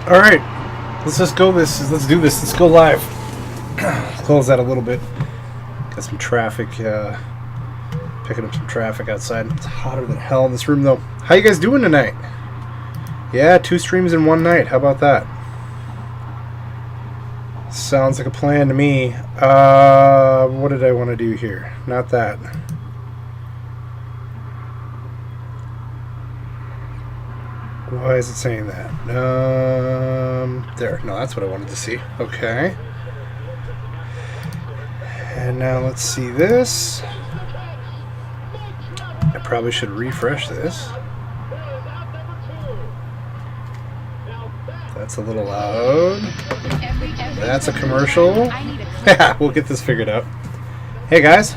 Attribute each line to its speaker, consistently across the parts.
Speaker 1: All right, let's just go. Let's do this. Let's go live. Close that a little bit. Got some traffic. Picking up some traffic outside. It's hotter than hell in this room, though. How you guys doing tonight? Yeah, 2 streams in one night. How about that? Sounds like a plan to me. What did I want to do here? Not that. Why is it saying that? There. No, that's what I wanted to see. Okay. And now let's see this. I probably should refresh this. That's a little loud. That's a commercial. We'll get this figured out. Hey, guys.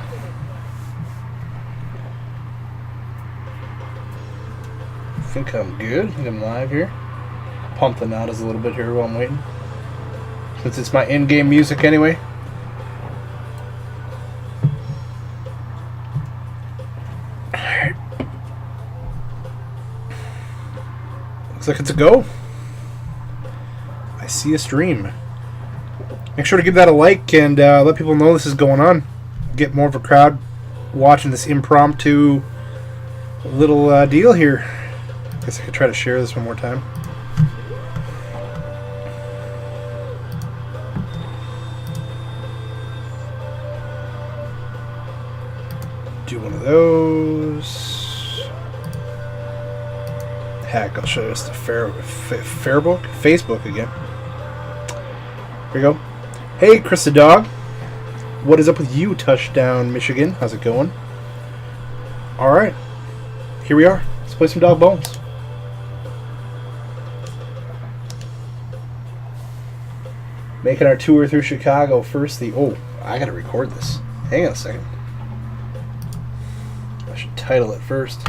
Speaker 1: I think I'm good. I think I'm live here. Pump the noddles a little bit here while I'm waiting. Since it's my in-game music anyway. Alright. Looks like it's a go. I see a stream. Make sure to give that a like and let people know this is going on. Get more of a crowd watching this impromptu little deal here. I guess I could try to share this one more time. Do one of those. Heck, I'll show us the Fairbook, Facebook again. Here we go. Hey, Chris the Dawg. What is up with you, Touchdown, Michigan? How's it going? Alright. Here we are. Let's play some Dog Bones. Making our tour through Chicago first. Oh, I gotta record this. Hang on a second. I should title it first.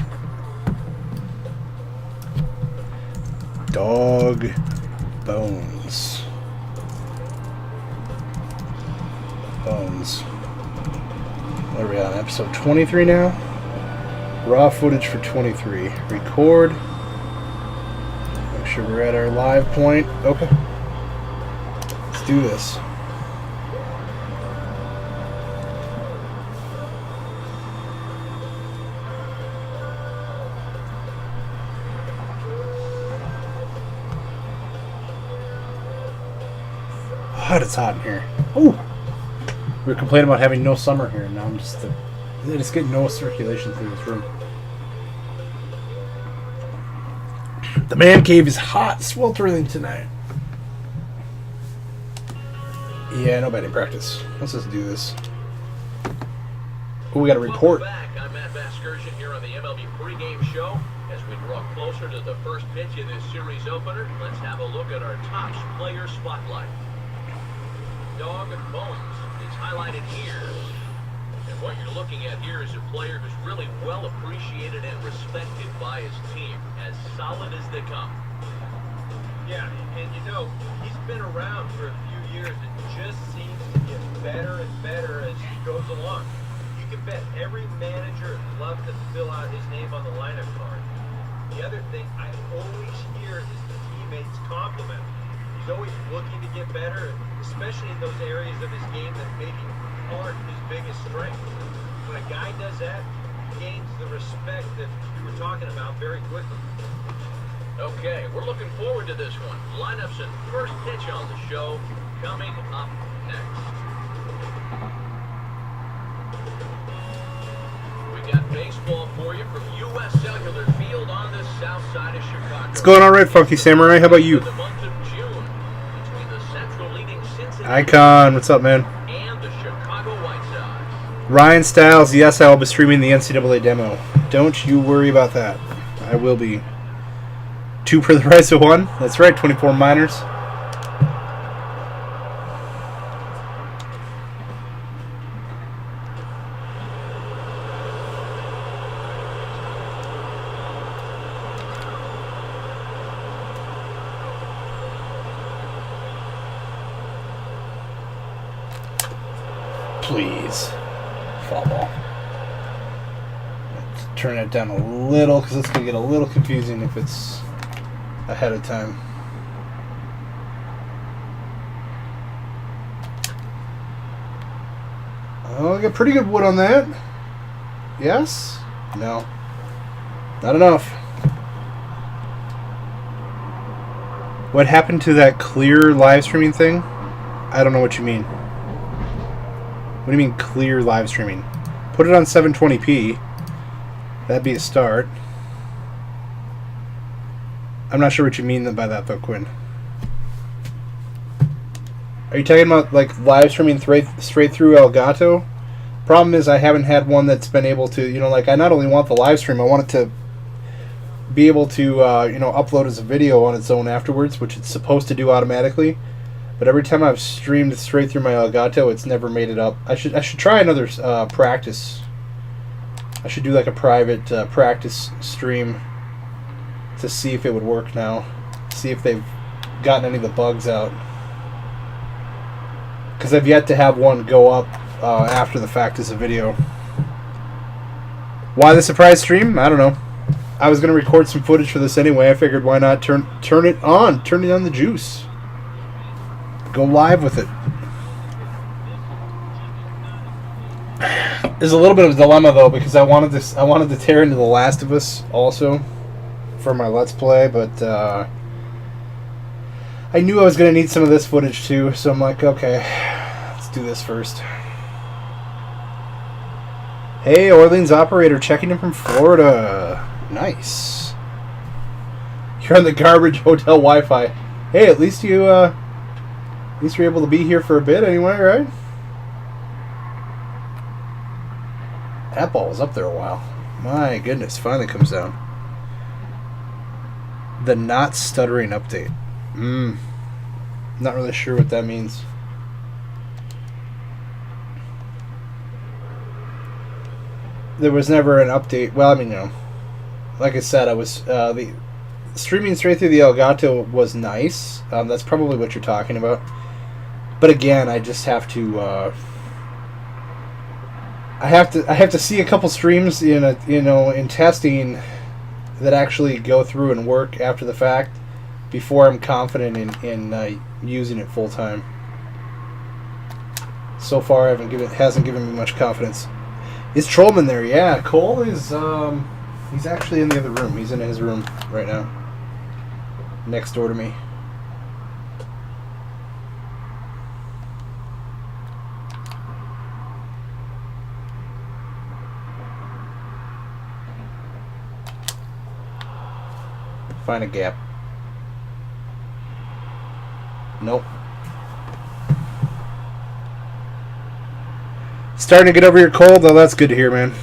Speaker 1: Dog Bones. Bones. What are we on? Episode 23 now? Raw footage for 23. Record. Make sure we're at our live point. Okay. Let's do this. God, it's hot in here. Ooh. We were complaining about having no summer here, and now I'm just getting no circulation through this room. The man cave is hot, sweltering tonight. Yeah, no batting practice. Let's just do this. Oh, we got a report.
Speaker 2: Welcome back. I'm Matt Vasgersian here on the MLB pregame show. As we draw closer to the first pitch in this series opener, let's have a look at our top player spotlight. Dog Bones is highlighted here. And what you're looking at here is a player who's really well appreciated and respected by his team, as solid as they come.
Speaker 3: Yeah, and you know, he's been around for a few years and just seems to get better and better as he goes along. You can bet every manager would love to fill out his name on the lineup card. The other thing I always hear is the teammates compliment him. He's always looking to get better, especially in those areas of his game that maybe aren't his biggest strength. When a guy does that, he gains the respect that you were talking about very quickly.
Speaker 2: Okay, we're looking forward to this one. Lineups and first pitch on the show coming up next. We got baseball for you from U.S. Cellular Field on the south side of Chicago.
Speaker 1: What's going on, Red Funky Samurai? How about you?
Speaker 2: The month of June, between the Central leading Cincinnati
Speaker 1: Icon, what's up, man?
Speaker 2: and the Chicago White Sox.
Speaker 1: Ryan Stiles, yes, I will be streaming the NCAA demo. Don't you worry about that. I will be. 2 for the price of 1. That's right, 24 minors. Please. Foul ball. Let's turn it down a little because it's going to get a little confusing if it's ahead of time. Oh, I got pretty good wood on that. Yes? No. Not enough. What happened to that clear live streaming thing? I don't know what you mean. What do you mean clear live streaming? Put it on 720p. That'd be a start. I'm not sure what you mean by that though, Quinn. Are you talking about like live streaming straight through Elgato? Problem is I haven't had one that's been able to, like I not only want the live stream, I want it to be able to, upload as a video on its own afterwards, which it's supposed to do automatically. But every time I've streamed straight through my Elgato, it's never made it up. I should try another practice. I should do like a private practice stream to see if it would work now. See if they've gotten any of the bugs out. Because I've yet to have one go up after the fact as a video. Why the surprise stream? I don't know. I was going to record some footage for this anyway. I figured why not turn it on. Turn it on the juice. Go live with it. There's a little bit of a dilemma though because I wanted to tear into The Last of Us also for my Let's Play, but I knew I was going to need some of this footage too, so I'm like, okay, let's do this first. Hey, Orleans operator checking in from Florida. Nice. You're on the garbage hotel Wi-Fi. Hey, at least you're able to be here for a bit anyway, right? That ball was up there a while. My goodness, finally comes down. The not stuttering update. Not really sure what that means. There was never an update. Well, I mean, like I said, I was the streaming straight through the Elgato was nice. That's probably what you're talking about. But again, I just have to. I have to see a couple streams in testing that actually go through and work after the fact before I'm confident in using it full time. So far, hasn't given me much confidence. Is Trollman there? Yeah, Cole is. He's actually in the other room. He's in his room right now, next door to me. Find a gap. Nope. Starting to get over your cold? Oh, that's good to hear, man.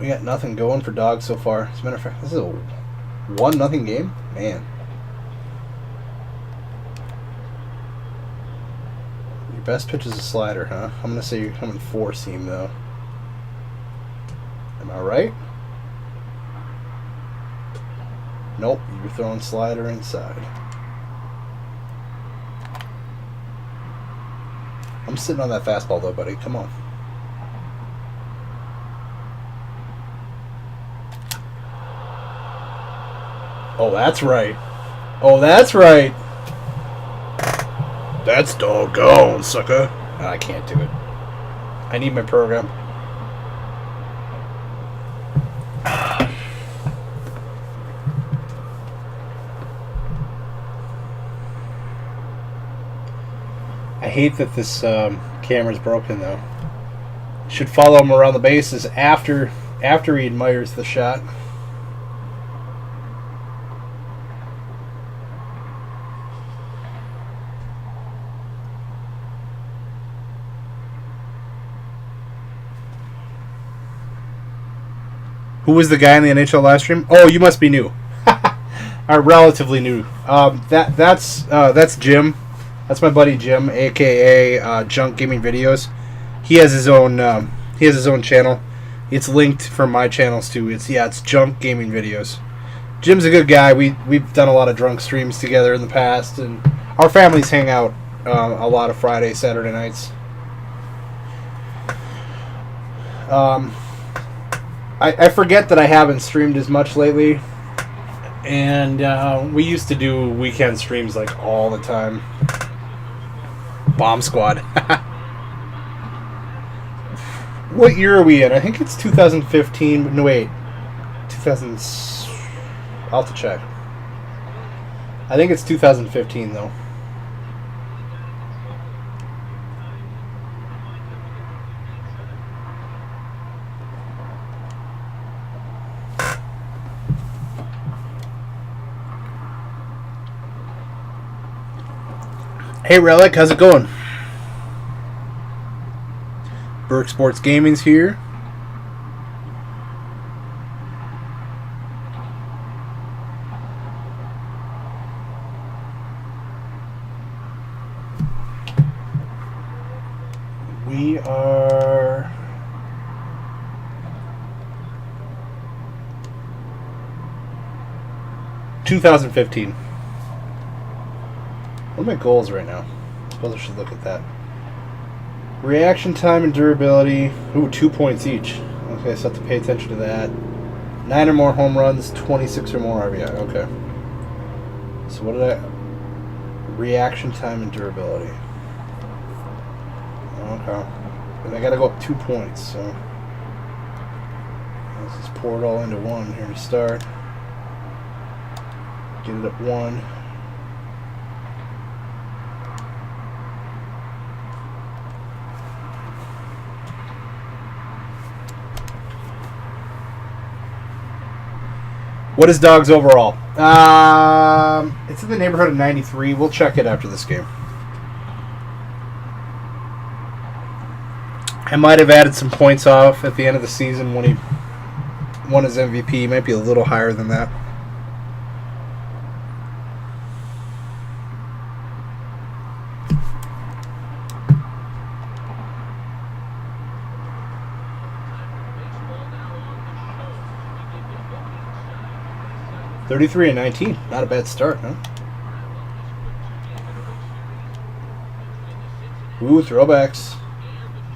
Speaker 1: We got nothing going for Dawg so far. As a matter of fact, this is a 1-0 game? Man. Your best pitch is a slider, huh? I'm going to say you're coming 4-seam, though. Am I right? Nope, you're throwing slider inside. I'm sitting on that fastball though, buddy. Come on. Oh, that's right. Oh, that's right. That's doggone, sucker. I can't do it. I need my program. I hate that this camera's broken though. Should follow him around the bases after he admires the shot. Who was the guy in the NHL live stream? Oh, you must be new. Are relatively new. That's Jim. That's my buddy Jim, aka Junk Gaming Videos. He has his own channel. It's linked from my channels too. It's Junk Gaming Videos. Jim's a good guy. We've done a lot of drunk streams together in the past, and our families hang out a lot of Friday, Saturday nights. I forget that I haven't streamed as much lately. And we used to do weekend streams like all the time. Bomb Squad. What year are we in? I think it's 2015. No, wait. 2000. I'll have to check. I think it's 2015, though. Hey Relic, how's it going? Burke Sports Gaming's here. We are 2015. What are my goals right now? I suppose I should look at that. Reaction time and durability. Ooh, 2 points each. Okay, so I have to pay attention to that. 9 or more home runs, 26 or more RBI. Okay. So what did I... Reaction time and durability. Okay. And I gotta go up 2 points, so... Let's just pour it all into one here to start. Get it up 1. What is Dawg's overall? It's in the neighborhood of 93. We'll check it after this game. I might have added some points off at the end of the season when he won his MVP. He might be a little higher than that. $33-19. Not a bad start, huh? Ooh, throwbacks.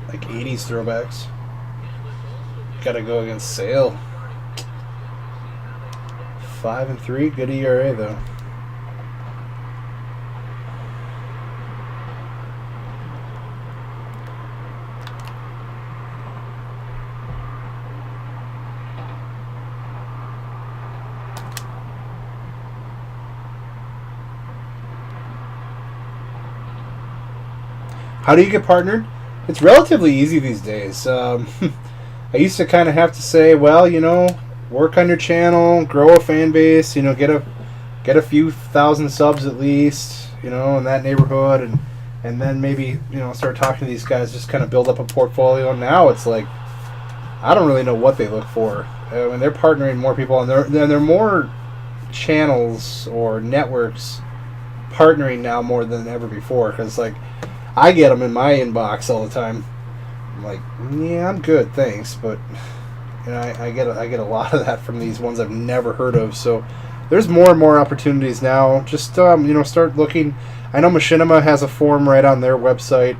Speaker 1: Like 80s throwbacks. Gotta go against Sale. 5-3. Good ERA, though. How do you get partnered? It's relatively easy these days. I used to kind of have to say, well, you know, work on your channel, grow a fan base, you know, get a few thousand subs at least, you know, in that neighborhood, and then maybe, you know, start talking to these guys, just kind of build up a portfolio. Now it's like, I don't really know what they look for. When they're partnering more people, and there are more channels or networks partnering now more than ever before, because, like, I get them in my inbox all the time. I'm like, yeah, I'm good, thanks, but you know, I get a lot of that from these ones I've never heard of. So there's more and more opportunities now. Just you know, start looking. I know Machinima has a form right on their website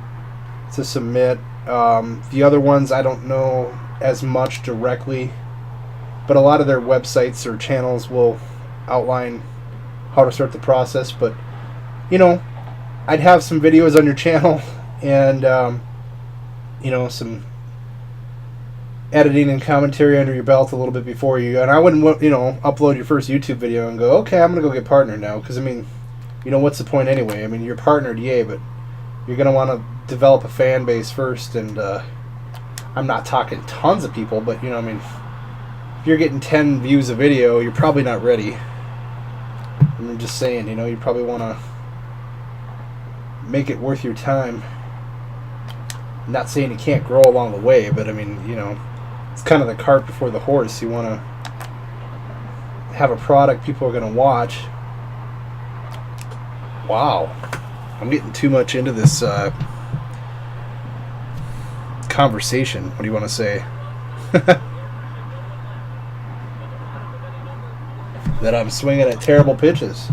Speaker 1: to submit. The other ones I don't know as much directly, but a lot of their websites or channels will outline how to start the process. But you know, I'd have some videos on your channel and, you know, some editing and commentary under your belt a little bit before you. And I wouldn't, you know, upload your first YouTube video and go, okay, I'm going to go get partnered now. Because, I mean, you know, what's the point anyway? I mean, you're partnered, yay, but you're going to want to develop a fan base first. And I'm not talking tons of people, but, you know, I mean, if you're getting 10 views a video, you're probably not ready. I'm just saying, you know, you probably want to make it worth your time. I'm not saying you can't grow along the way, but I mean, you know, it's kind of the cart before the horse. You want to have a product people are going to watch. Wow. I'm getting too much into this conversation. What do you want to say? That I'm swinging at terrible pitches.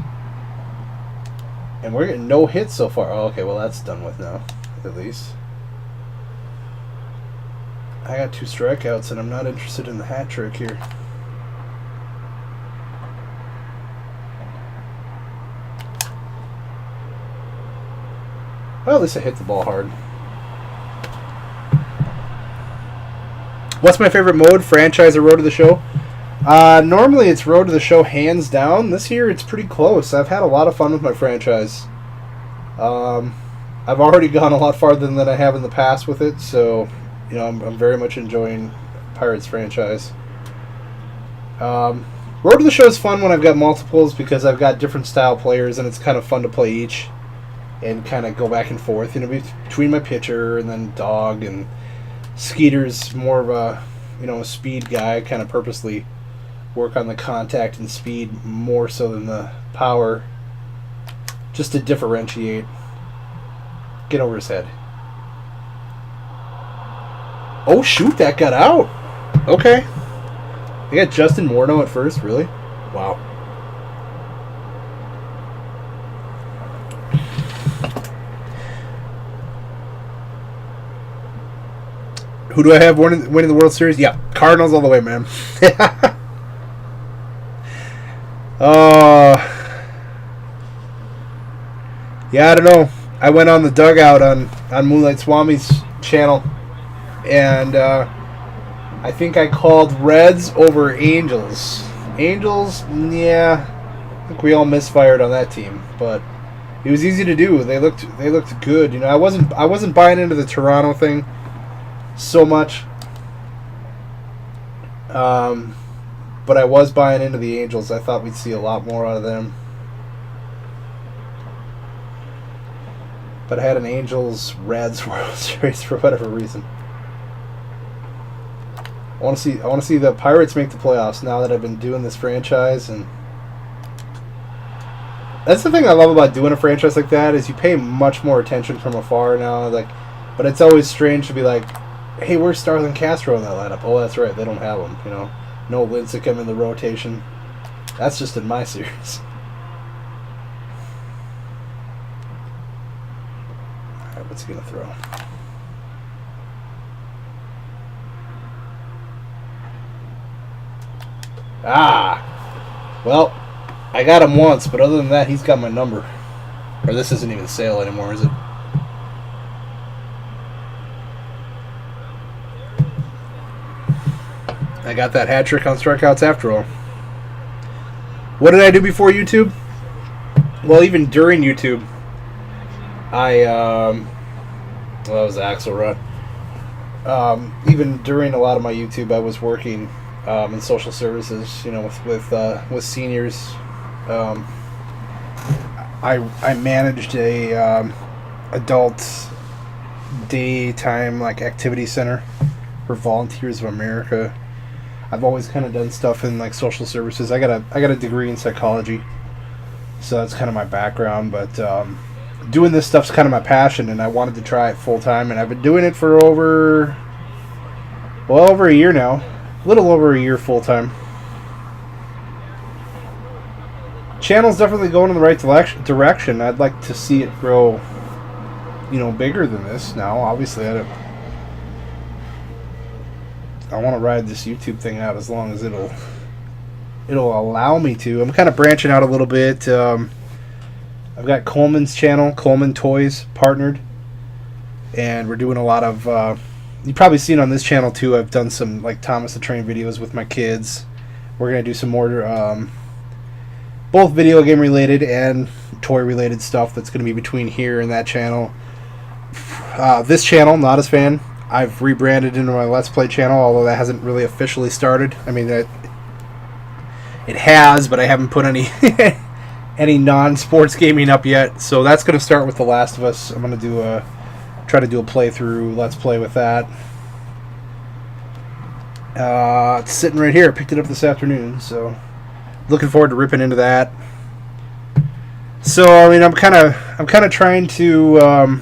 Speaker 1: And we're getting no hits so far. Oh, okay, well that's done with now, at least. I got 2 strikeouts, and I'm not interested in the hat trick here. Well, at least I hit the ball hard. What's my favorite mode? Franchise or Road to the Show? Normally it's Road to the Show hands down. This year it's pretty close. I've had a lot of fun with my franchise. I've already gone a lot farther than I have in the past with it, so you know I'm very much enjoying Pirates franchise. Road to the Show is fun when I've got multiples because I've got different style players and it's kind of fun to play each and kind of go back and forth, you know, between my pitcher and then Dawg, and Skeeter's more of a, you know, a speed guy. I kind of purposely work on the contact and speed more so than the power, just to differentiate. Get over his head. Oh shoot, that got out. Okay. They got Justin Morneau at first, really? Wow. Who do I have winning the World Series? Yeah, Cardinals all the way, man. Yeah, I don't know. I went on the dugout on Moonlight Swami's channel, and I think I called Reds over Angels. Angels, yeah, I think we all misfired on that team, but it was easy to do. They looked good. You know, I wasn't buying into the Toronto thing so much, but I was buying into the Angels. I thought we'd see a lot more out of them. But I had an Angels-Reds World Series for whatever reason. I want to see the Pirates make the playoffs now that I've been doing this franchise, and that's the thing I love about doing a franchise like that is you pay much more attention from afar now. Like, but it's always strange to be like, hey, where's Starlin Castro in that lineup? Oh, that's right, they don't have him. You know, no Lincecum in the rotation. That's just in my series. All right, what's he gonna throw? Ah, well, I got him once, but other than that, he's got my number. Or this isn't even sale anymore, is it? I got that hat trick on strikeouts after all. What did I do before YouTube? Well, even during YouTube, well, that was Axelrod. Even during a lot of my YouTube, I was working in social services, you know, with seniors. I managed a adult daytime like activity center for Volunteers of America. I've always kind of done stuff in like social services. I got a degree in psychology, so that's kind of my background. But doing this stuff's kind of my passion, and I wanted to try it full time. And I've been doing it for over a year now, a little over a year full time. Channel's definitely going in the right direction. I'd like to see it grow, you know, bigger than this. Now, obviously, I want to ride this YouTube thing out as long as it'll allow me to. I'm kind of branching out a little bit. I've got Coleman's channel, Coleman Toys, partnered, and we're doing a lot of. You've probably seen on this channel too. I've done some like Thomas the Train videos with my kids. We're gonna do some more, both video game related and toy related stuff. That's gonna be between here and that channel. This channel, not as fan. I've rebranded into my Let's Play channel, although that hasn't really officially started. I mean, it has, but I haven't put any any non-sports gaming up yet. So that's going to start with The Last of Us. I'm going to try to do a playthrough, Let's Play with that. It's sitting right here. I picked it up this afternoon, so looking forward to ripping into that. So I mean, I'm kind of trying to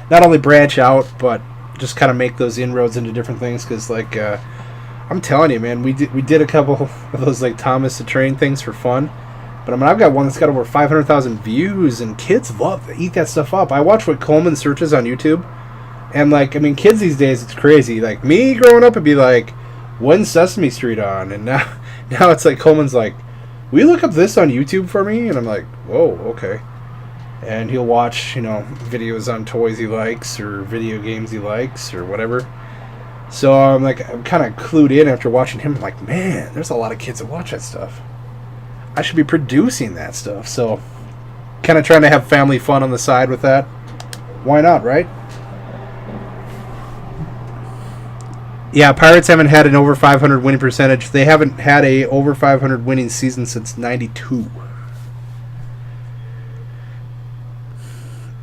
Speaker 1: not only branch out, but just kind of make those inroads into different things. Because like I'm telling you, man, we did a couple of those like Thomas the Train things for fun. But I mean, I've got one that's got over 500,000 views, and kids eat that stuff up. I watch what Coleman searches on YouTube, and like, I mean, kids these days, it's crazy. Like me growing up, it'd be like, when's Sesame Street on? And now it's like Coleman's like, will you look up this on YouTube for me? And I'm like, whoa, okay. And he'll watch, videos on toys he likes or video games he likes or whatever. So I'm kind of clued in after watching him. I'm like, man, there's a lot of kids that watch that stuff. I should be producing that stuff. So kind of trying to have family fun on the side with that. Why not, right? Yeah, Pirates haven't had an over 500 winning percentage. They haven't had a over 500 winning season since 92.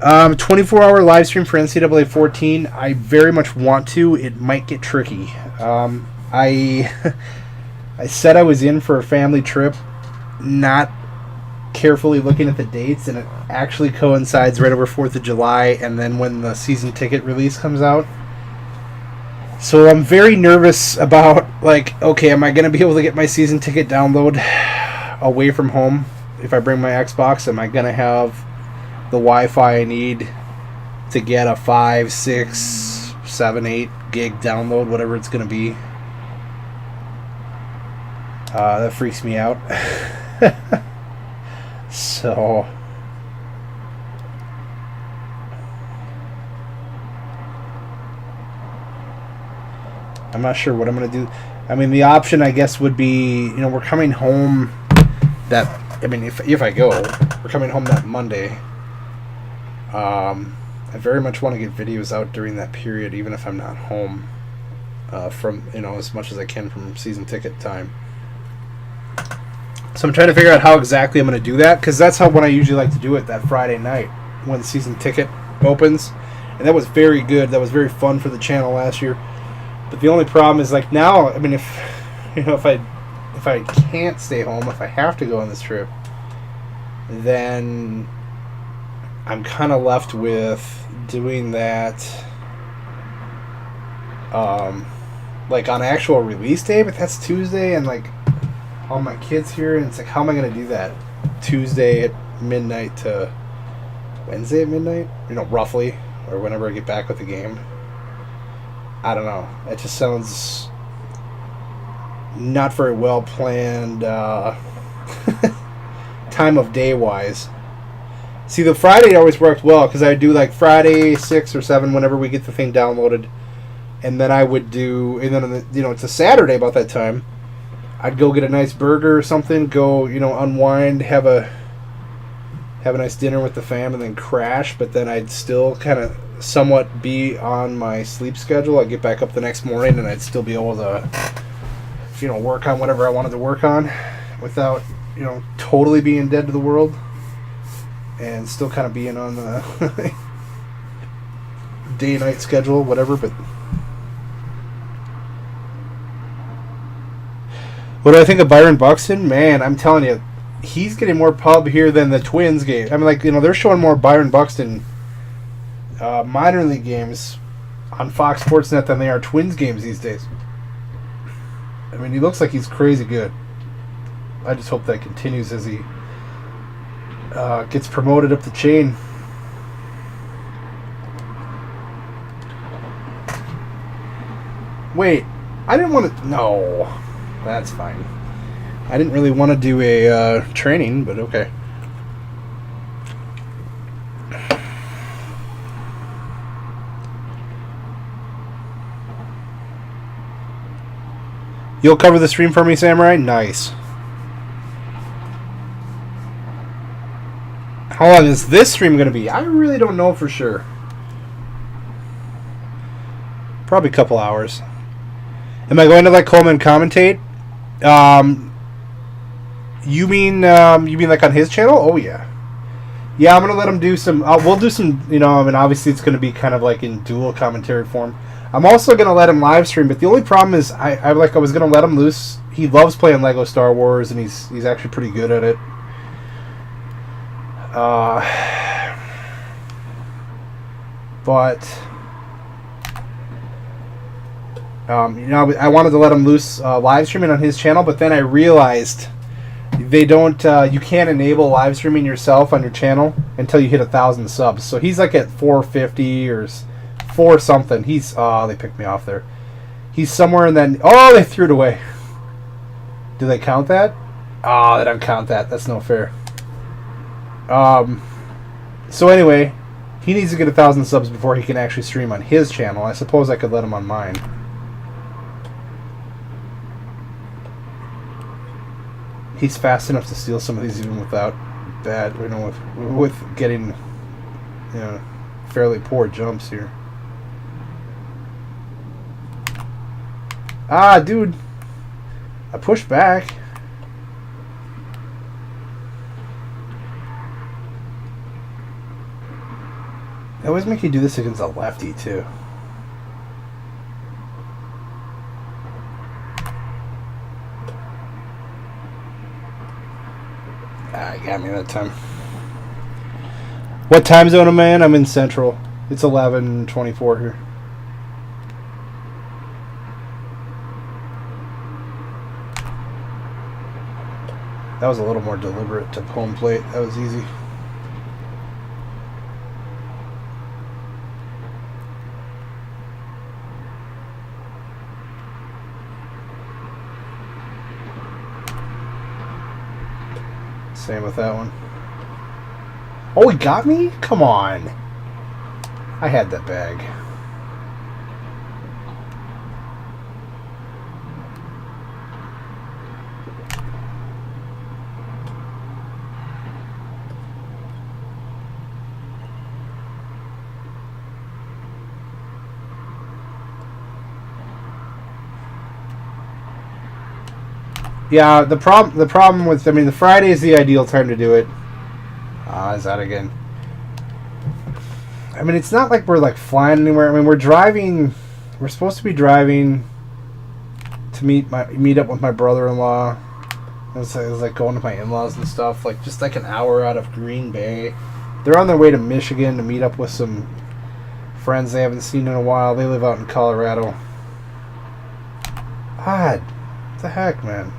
Speaker 1: 24-hour live stream for NCAA 14. I very much want to. It might get tricky. I said I was in for a family trip, not carefully looking at the dates, and it actually coincides right over 4th of July and then when the season ticket release comes out. So I'm very nervous about, like, okay, am I going to be able to get my season ticket download away from home if I bring my Xbox? Am I going to have the Wi-Fi I need to get a 5, 6, 7, 8 gig download, whatever it's going to be? That freaks me out. So I'm not sure what I'm going to do. I mean, the option, I guess, would be, we're coming home if I go, we're coming home that Monday. I very much want to get videos out during that period, even if I'm not home, from, as much as I can from season ticket time. So I'm trying to figure out how exactly I'm going to do that, because that's when I usually like to do it, that Friday night when the season ticket opens. And that was very good. That was very fun for the channel last year. But the only problem is, like, now, I mean, if I can't stay home, if I have to go on this trip, then I'm kind of left with doing that, like, on actual release day, but that's Tuesday, and, like, all my kids here, and it's like, how am I going to do that? Tuesday at midnight to Wednesday at midnight? Roughly, or whenever I get back with the game. I don't know. It just sounds not very well planned, time of day wise. See, the Friday always worked well, because I would do like Friday 6 or 7 whenever we get the thing downloaded, and then I would do, and then it's a Saturday about that time. I'd go get a nice burger or something, go unwind, have a nice dinner with the fam, and then crash. But then I'd still kind of somewhat be on my sleep schedule. I'd get back up the next morning, and I'd still be able to work on whatever I wanted to work on without totally being dead to the world, and still kind of being on the day night schedule, whatever. But what do I think of Byron Buxton? Man, I'm telling you, he's getting more pub here than the Twins game. I mean, they're showing more Byron Buxton minor league games on Fox Sports Net than they are Twins games these days. I mean, he looks like he's crazy good. I just hope that continues as he gets promoted up the chain. Wait, I didn't want to... No, that's fine. I didn't really want to do a training, but okay. You'll cover the stream for me, Samurai? Nice. How long is this stream going to be? I really don't know for sure. Probably a couple hours. Am I going to let Coleman commentate? You mean like on his channel? Oh yeah. Yeah, I'm gonna let him do some. We'll do some. I mean, obviously it's gonna be kind of like in dual commentary form. I'm also gonna let him live stream, but the only problem is I was gonna let him loose. He loves playing Lego Star Wars, and he's actually pretty good at it. But I wanted to let him loose live streaming on his channel, but then I realized they don't. You can't enable live streaming yourself on your channel until you hit 1,000 subs. So he's like at 450 or 4 something. He's they picked me off there. He's somewhere in that. Oh, they threw it away. Do they count that? Oh, they don't count that. That's no fair. So anyway, he needs to get 1,000 subs before he can actually stream on his channel. I suppose I could let him on mine. He's fast enough to steal some of these even without bad, with getting, fairly poor jumps here. Ah, dude. I pushed back. They always make you do this against a lefty, too. Ah, got me that time. What time zone am I in? I'm in Central. It's 11:24 here. That was a little more deliberate to home plate. That was easy. Same with that one. Oh, he got me? Come on. I had that bag. Yeah, the problem with, the Friday is the ideal time to do it. Is that again? It's not like we're like flying anywhere. We're driving. We're supposed to be driving to meet up with my brother-in-law. It was like going to my in-laws and stuff. Like just like an hour out of Green Bay. They're on their way to Michigan to meet up with some friends they haven't seen in a while. They live out in Colorado. God, what the heck, man?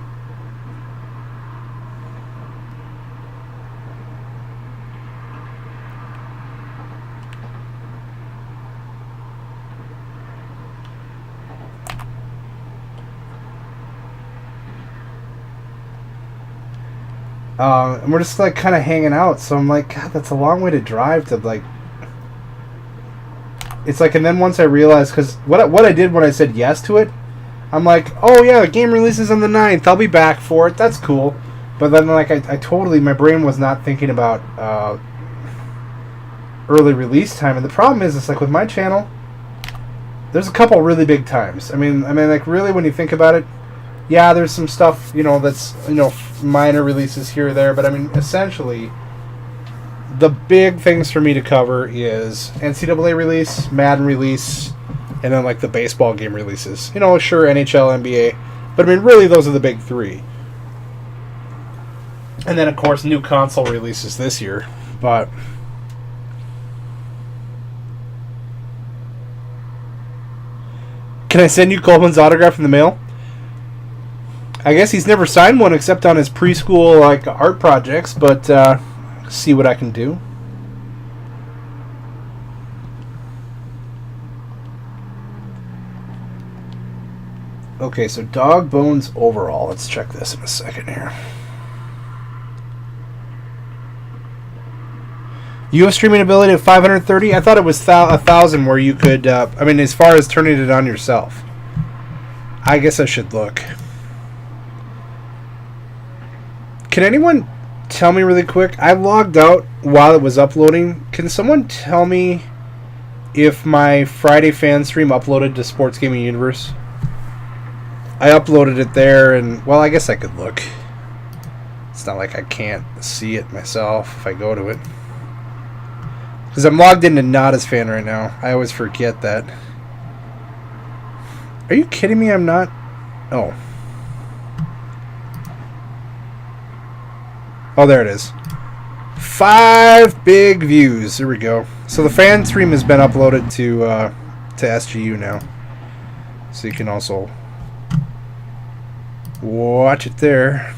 Speaker 1: And we're just like kind of hanging out, so I'm like, God, that's a long way to drive to like. It's like, and then once I realized, because what I did when I said yes to it, I'm like, oh yeah, the game releases on the 9th. I'll be back for it. That's cool. But then like I totally, my brain was not thinking about early release time, and the problem is, it's like with my channel, there's a couple really big times. Like really when you think about it. Yeah, there's some stuff, that's, minor releases here or there, but essentially, the big things for me to cover is NCAA release, Madden release, and then, like, the baseball game releases. Sure, NHL, NBA, but, really, those are the big 3. And then, of course, new console releases this year, but... Can I send you Coleman's autograph in the mail? I guess he's never signed one except on his preschool like art projects, but see what I can do. Okay, so dog bones overall. Let's check this in a second here. You have streaming ability of 530? I thought it was 1,000 where you could, as far as turning it on yourself. I guess I should look. Can anyone tell me really quick? I logged out while it was uploading. Can someone tell me if my Friday fan stream uploaded to Sports Gaming Universe? I uploaded it there, and, well, I guess I could look. It's not like I can't see it myself if I go to it. Because I'm logged into Not As Fan right now. I always forget that. Are you kidding me? I'm not. Oh. Oh, there it is. 5 big views. There we go. So the fan stream has been uploaded to SGU now. So you can also watch it there.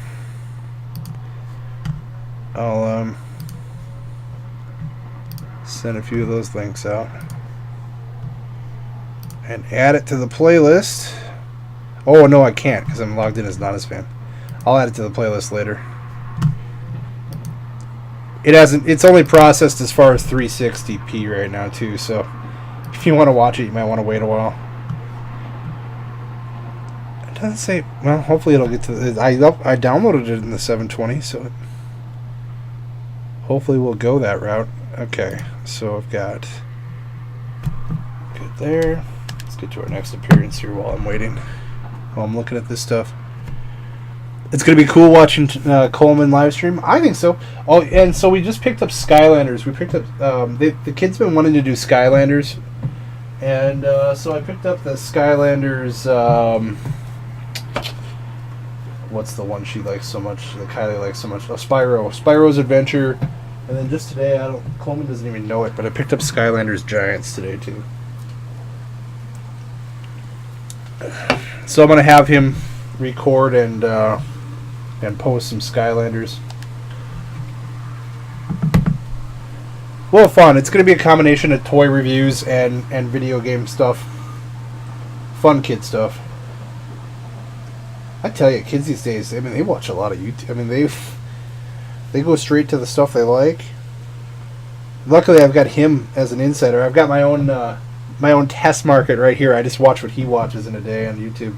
Speaker 1: I'll send a few of those links out and add it to the playlist. Oh no, I can't because I'm logged in as not as fan. I'll add it to the playlist later. It hasn't. It's only processed as far as 360p right now too. So if you want to watch it, you might want to wait a while. It doesn't say. Well, hopefully it'll get to. I downloaded it in the 720, so hopefully we'll go that route. Okay, so I've got good there. Let's get to our next appearance here while I'm waiting. While I'm looking at this stuff. It's going to be cool watching Coleman live stream. I think so. Oh, and so we just picked up Skylanders. We picked up... the kid's been wanting to do Skylanders. And so I picked up the Skylanders... what's the one she likes so much? That Kylie likes so much? Oh, Spyro. Spyro's Adventure. And then just today, Coleman doesn't even know it, but I picked up Skylanders Giants today, too. So I'm going to have him record and post some Skylanders. Well, fun. It's going to be a combination of toy reviews and video game stuff. Fun kid stuff. I tell you, kids these days, I mean, they watch a lot of YouTube. I mean, they go straight to the stuff they like. Luckily, I've got him as an insider. I've got my own test market right here. I just watch what he watches in a day on YouTube.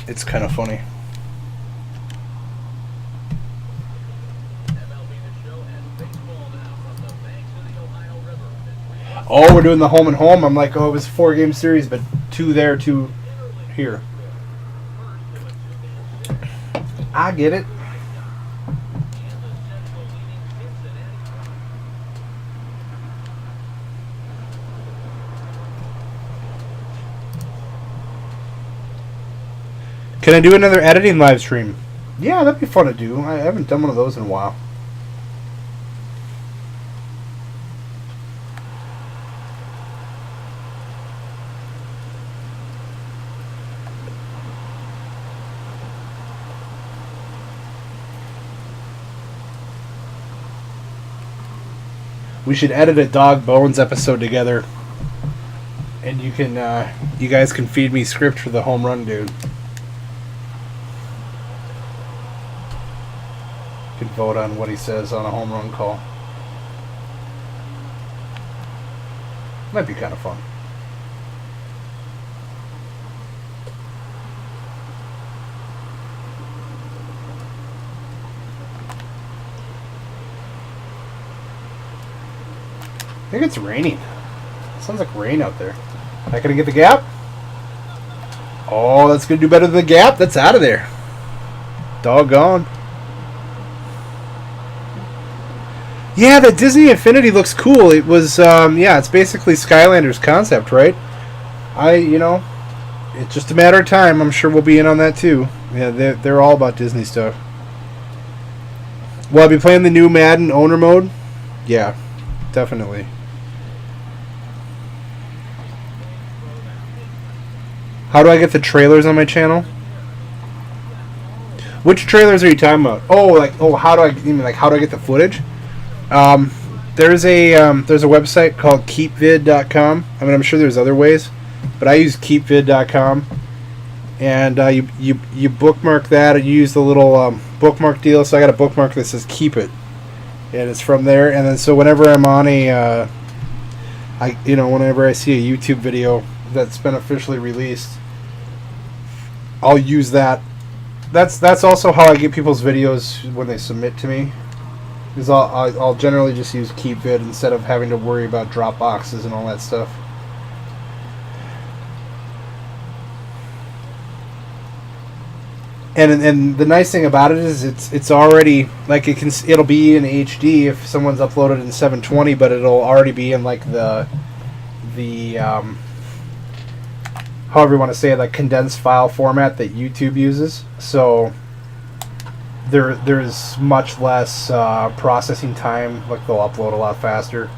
Speaker 1: It's kind of funny. Oh, we're doing the home and home. I'm like, oh, it was a 4-game series, but 2 there, 2 here. I get it. Can I do another editing live stream? Yeah, that'd be fun to do. I haven't done one of those in a while. We should edit a Dog Bones episode together, and you guys can feed me script for the home run dude. You can vote on what he says on a home run call. Might be kind of fun. I think it's raining. It sounds like rain out there. Not gonna get the gap? Oh, that's gonna do better than the gap. That's out of there. Doggone. Yeah, the Disney Infinity looks cool. It was, yeah, it's basically Skylanders concept, right? It's just a matter of time. I'm sure we'll be in on that too. Yeah, they're all about Disney stuff. Will I be playing the new Madden owner mode? Yeah, definitely. How do I get the trailers on my channel? Which trailers are you talking about? How do I get the footage? There's a website called keepvid.com. I mean, I'm sure there's other ways, but I use keepvid.com, and you bookmark that, and you use the little bookmark deal. So I got a bookmark that says "Keep It," and it's from there. And then so whenever I'm on whenever I see a YouTube video that's been officially released, I'll use that. That's also how I get people's videos when they submit to me. Because I'll generally just use KeepVid instead of having to worry about drop boxes and all that stuff. And the nice thing about it is it's already like it'll be in HD if someone's uploaded in 720, but it'll already be in like the however you want to say it, like condensed file format that YouTube uses. So there's much less processing time. Like they'll upload a lot faster.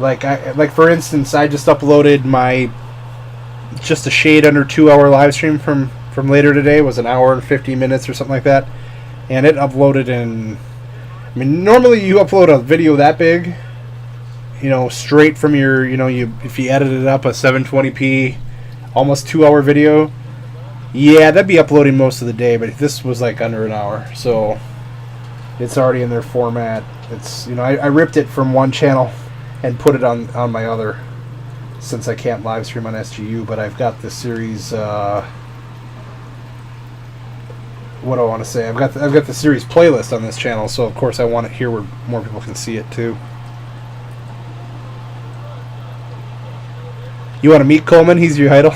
Speaker 1: Like for instance, I just uploaded my just a shade under 2-hour live stream from later today. It was an hour and 50 minutes or something like that, and it uploaded in. I mean, normally you upload a video that big, straight from your, if you edited up a 720p, almost 2-hour video, yeah, that'd be uploading most of the day. But this was like under an hour, so it's already in their format. It's I ripped it from one channel and put it on my other, since I can't live stream on SGU. But I've got the series. What do I want to say? I've got the series playlist on this channel, so of course I want it here where more people can see it too. You want to meet Coleman? He's your idol.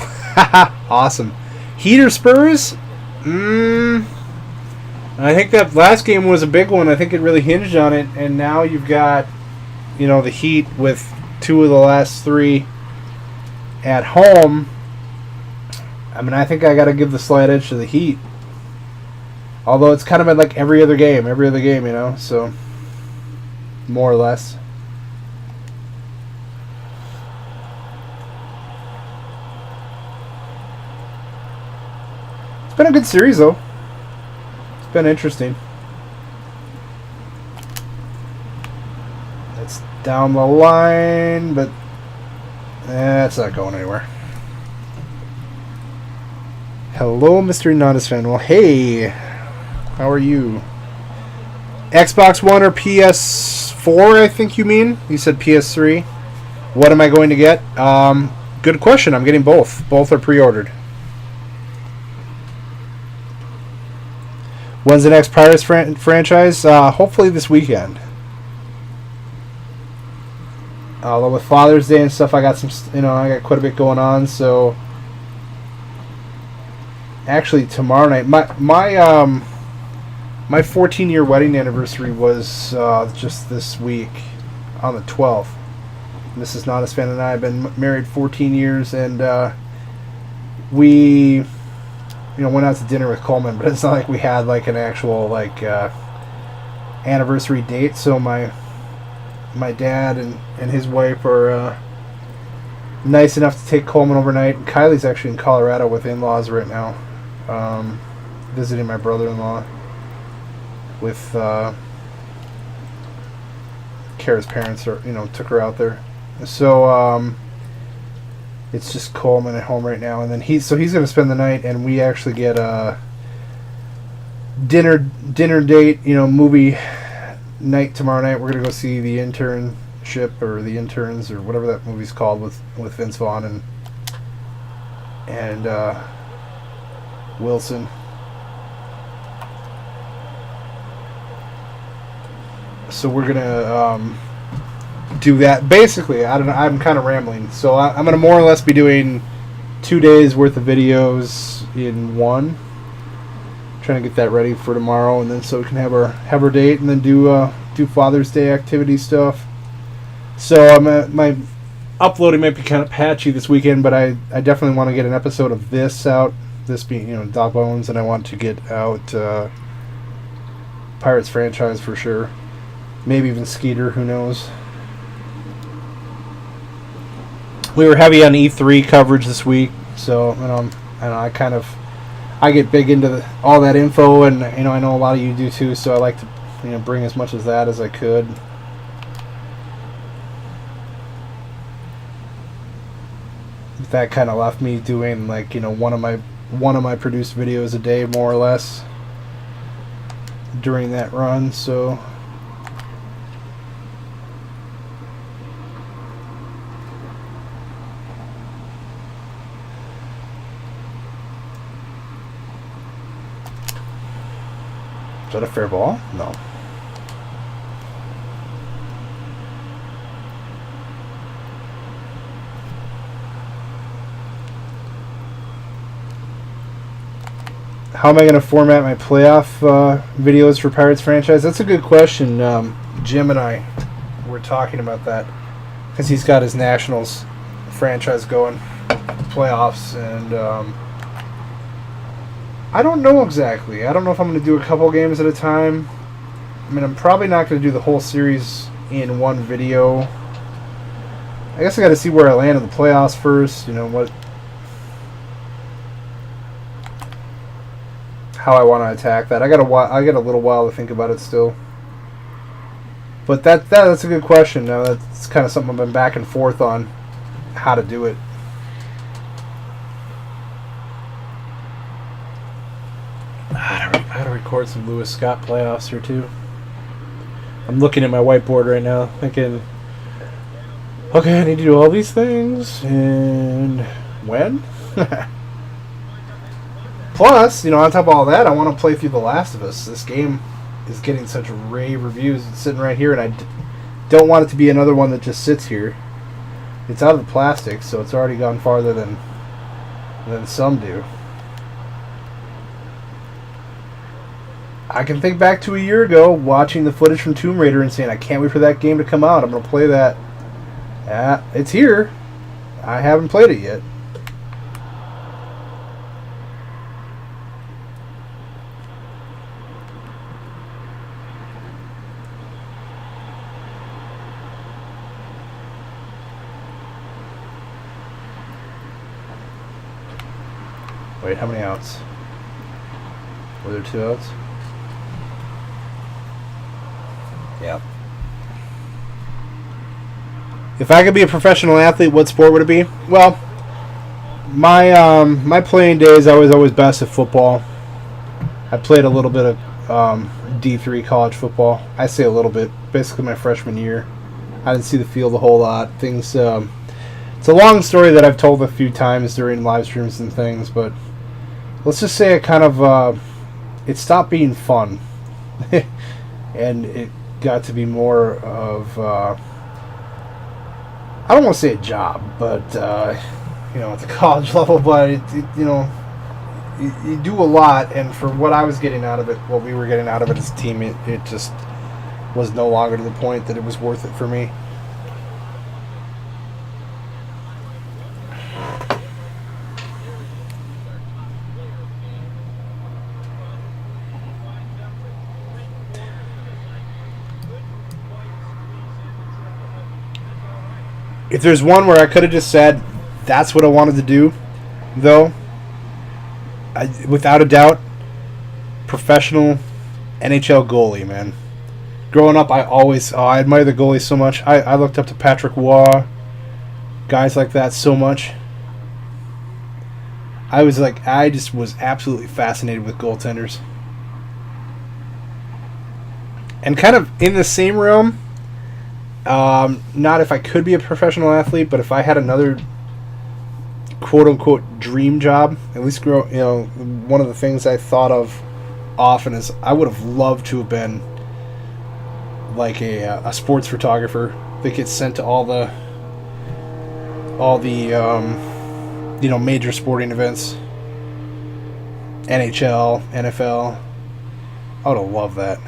Speaker 1: Awesome. Heater Spurs? I think that last game was a big one. I think it really hinged on it, and now you've got, the Heat with 2 of the last 3 at home. I mean, I think I got to give the slight edge to the Heat. Although it's kind of been like every other game, so more or less. It's been a good series, though. It's been interesting. It's down the line, but it's not going anywhere. Hello, Mr. Nodis fan. Well, hey. How are you? Xbox One or PS4, I think you mean? You said PS3. What am I going to get? Good question. I'm getting both. Both are pre-ordered. When's the next Pirates franchise? Hopefully this weekend. Although with Father's Day and stuff, I got I got quite a bit going on. So actually, tomorrow night, my 14-year wedding anniversary was just this week on the 12th. Mrs. Nodisfan and I have been married 14 years, and we went out to dinner with Coleman, but it's not like we had like an actual anniversary date. So my dad and his wife are nice enough to take Coleman overnight. And Kylie's actually in Colorado with in-laws right now, visiting my brother-in-law. With Kara's parents, took her out there. So it's just Coleman at home right now, and then he's going to spend the night, and we actually get a dinner date, movie night tomorrow night. We're going to go see The Internship, or The Interns, or whatever that movie's called, with Vince Vaughn and Wilson. So we're gonna do that. Basically, I don't know. I'm kind of rambling. So I'm gonna more or less be doing 2 days worth of videos in one. Trying to get that ready for tomorrow, and then so we can have our date, and then do Father's Day activity stuff. So my uploading might be kind of patchy this weekend, but I definitely want to get an episode of this out. This being Dog Bones, and I want to get out Pirates franchise for sure. Maybe even Skeeter, who knows. We were heavy on E3 coverage this week, so I get big into all that info, and I know a lot of you do too. So I like to bring as much of that as I could. That kind of left me doing one of my produced videos a day, more or less, during that run. So. Is that a fair ball? No. How am I going to format my playoff videos for Pirates franchise? That's a good question. Jim and I were talking about that because he's got his Nationals franchise going, playoffs, and I don't know exactly. I don't know if I'm going to do a couple games at a time. I mean, I'm probably not going to do the whole series in one video. I guess I got to see where I land in the playoffs first. You know what. How I want to attack that. I got a little while to think about it still. But that's a good question. Now that's kind of something I've been back and forth on how to do it. I gotta record some Lewis Scott playoffs here too. I'm looking at my whiteboard right now, thinking, okay, I need to do all these things, and when? Plus, you know, on top of all that, I want to play through The Last of Us. This game is getting such rave reviews. It's sitting right here, and I don't want it to be another one that just sits here. It's out of the plastic, so it's already gone farther than some do. I can think back to a year ago, watching the footage from Tomb Raider and saying, I can't wait for that game to come out. I'm going to play that. It's here. I haven't played it yet. Wait, how many outs? Were there 2 outs? Yeah. If I could be a professional athlete, what sport would it be? Well, my playing days, I was always best at football. I played a little bit of D3 college football. I say a little bit, basically my freshman year. I didn't see the field a whole lot. Things. It's a long story that I've told a few times during live streams and things, but let's just say it kind of it stopped being fun, and it got to be more of I don't want to say a job, but you know, at the college level. But you know, you do a lot, and for what I was getting out of it, what we were getting out of it as a team, it just was no longer to the point that it was worth it for me. If there's one where I could have just said, that's what I wanted to do, though, without a doubt, professional NHL goalie, man. Growing up, I admire the goalies so much. I looked up to Patrick Waugh, guys like that so much. I just was absolutely fascinated with goaltenders. And kind of in the same realm, not if I could be a professional athlete, but if I had another quote-unquote dream job, at least one of the things I thought of often is I would have loved to have been like a sports photographer that gets sent to all the major sporting events, NHL, NFL. I would have loved that.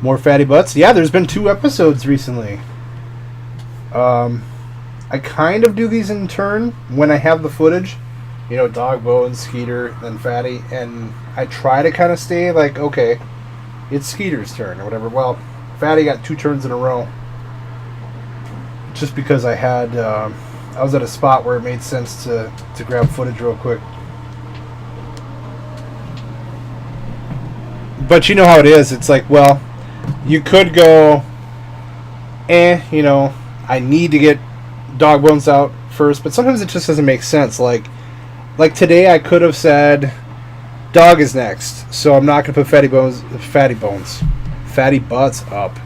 Speaker 1: More fatty butts? Yeah, there's been 2 episodes recently. I kind of do these in turn when I have the footage. You know, Dawg, Bones, Skeeter, then Fatty. And I try to kind of stay like, okay, it's Skeeter's turn or whatever. Well, Fatty got 2 turns in a row. Just because I was at a spot where it made sense to grab footage real quick. But you know how it is. It's like, well, you could go, you know, I need to get Dawg Bones out first, but sometimes it just doesn't make sense. Like today I could have said Dawg is next, so I'm not going to put fatty butts up.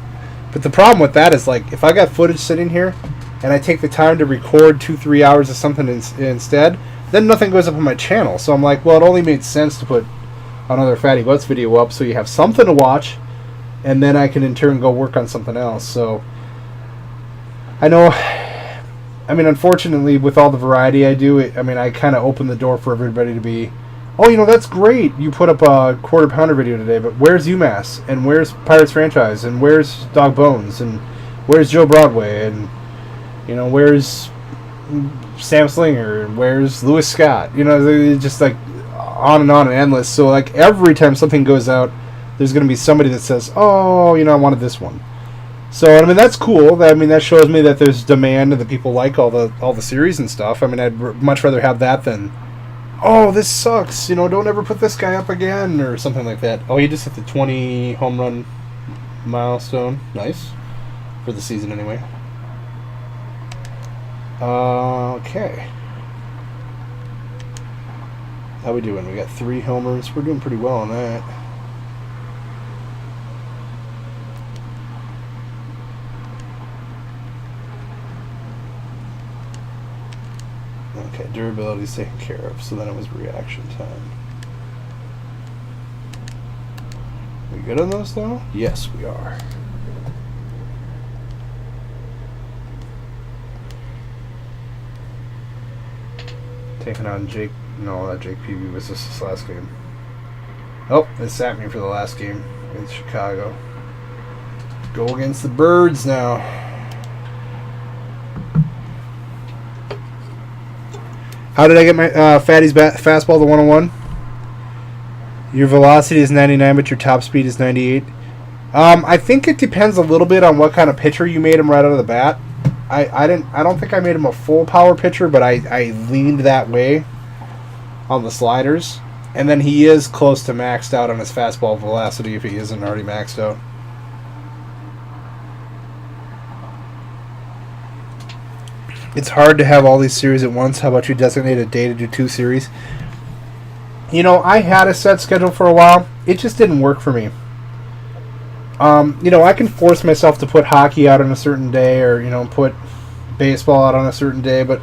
Speaker 1: But the problem with that is, like, if I got footage sitting here and I take the time to record 2-3 hours of something instead, then nothing goes up on my channel. So I'm like, well, it only made sense to put another Fatty Butts video up so you have something to watch. and then I can in turn go work on something else. So I know, I mean, unfortunately, with all the variety I do, I kind of open the door for everybody to be, oh, that's great. You put up a Quarter Pounder video today, but where's UMass? And where's Pirates Franchise? And where's Dog Bones? And where's Joe Broadway? And, where's Sam Slinger? And where's Lewis Scott? They're just like on and endless. So, like, every time something goes out, there's going to be somebody that says, oh, I wanted this one. So, that's cool. That shows me that there's demand and that people like all the series and stuff. I'd much rather have that than, oh, this sucks. Don't ever put this guy up again or something like that. Oh, he just hit the 20 home run milestone. Nice. For the season anyway. Okay. How we doing? We got 3 homers. We're doing pretty well on that. Okay, durability is taken care of, so then it was reaction time. We good on those, though? Yes, we are. Taking on Jake. No, that Jake Peavy was just this last game. Oh, it sat me for the last game against Chicago. Go against the Birds now. How did I get my Fatty's fastball to 101? Your velocity is 99, but your top speed is 98. I think it depends a little bit on what kind of pitcher you made him right out of the bat. I don't think I made him a full power pitcher, but I leaned that way on the sliders. And then he is close to maxed out on his fastball velocity if he isn't already maxed out. It's hard to have all these series at once. How about you designate a day to do 2 series? I had a set schedule for a while. It just didn't work for me. I can force myself to put hockey out on a certain day or, put baseball out on a certain day. But,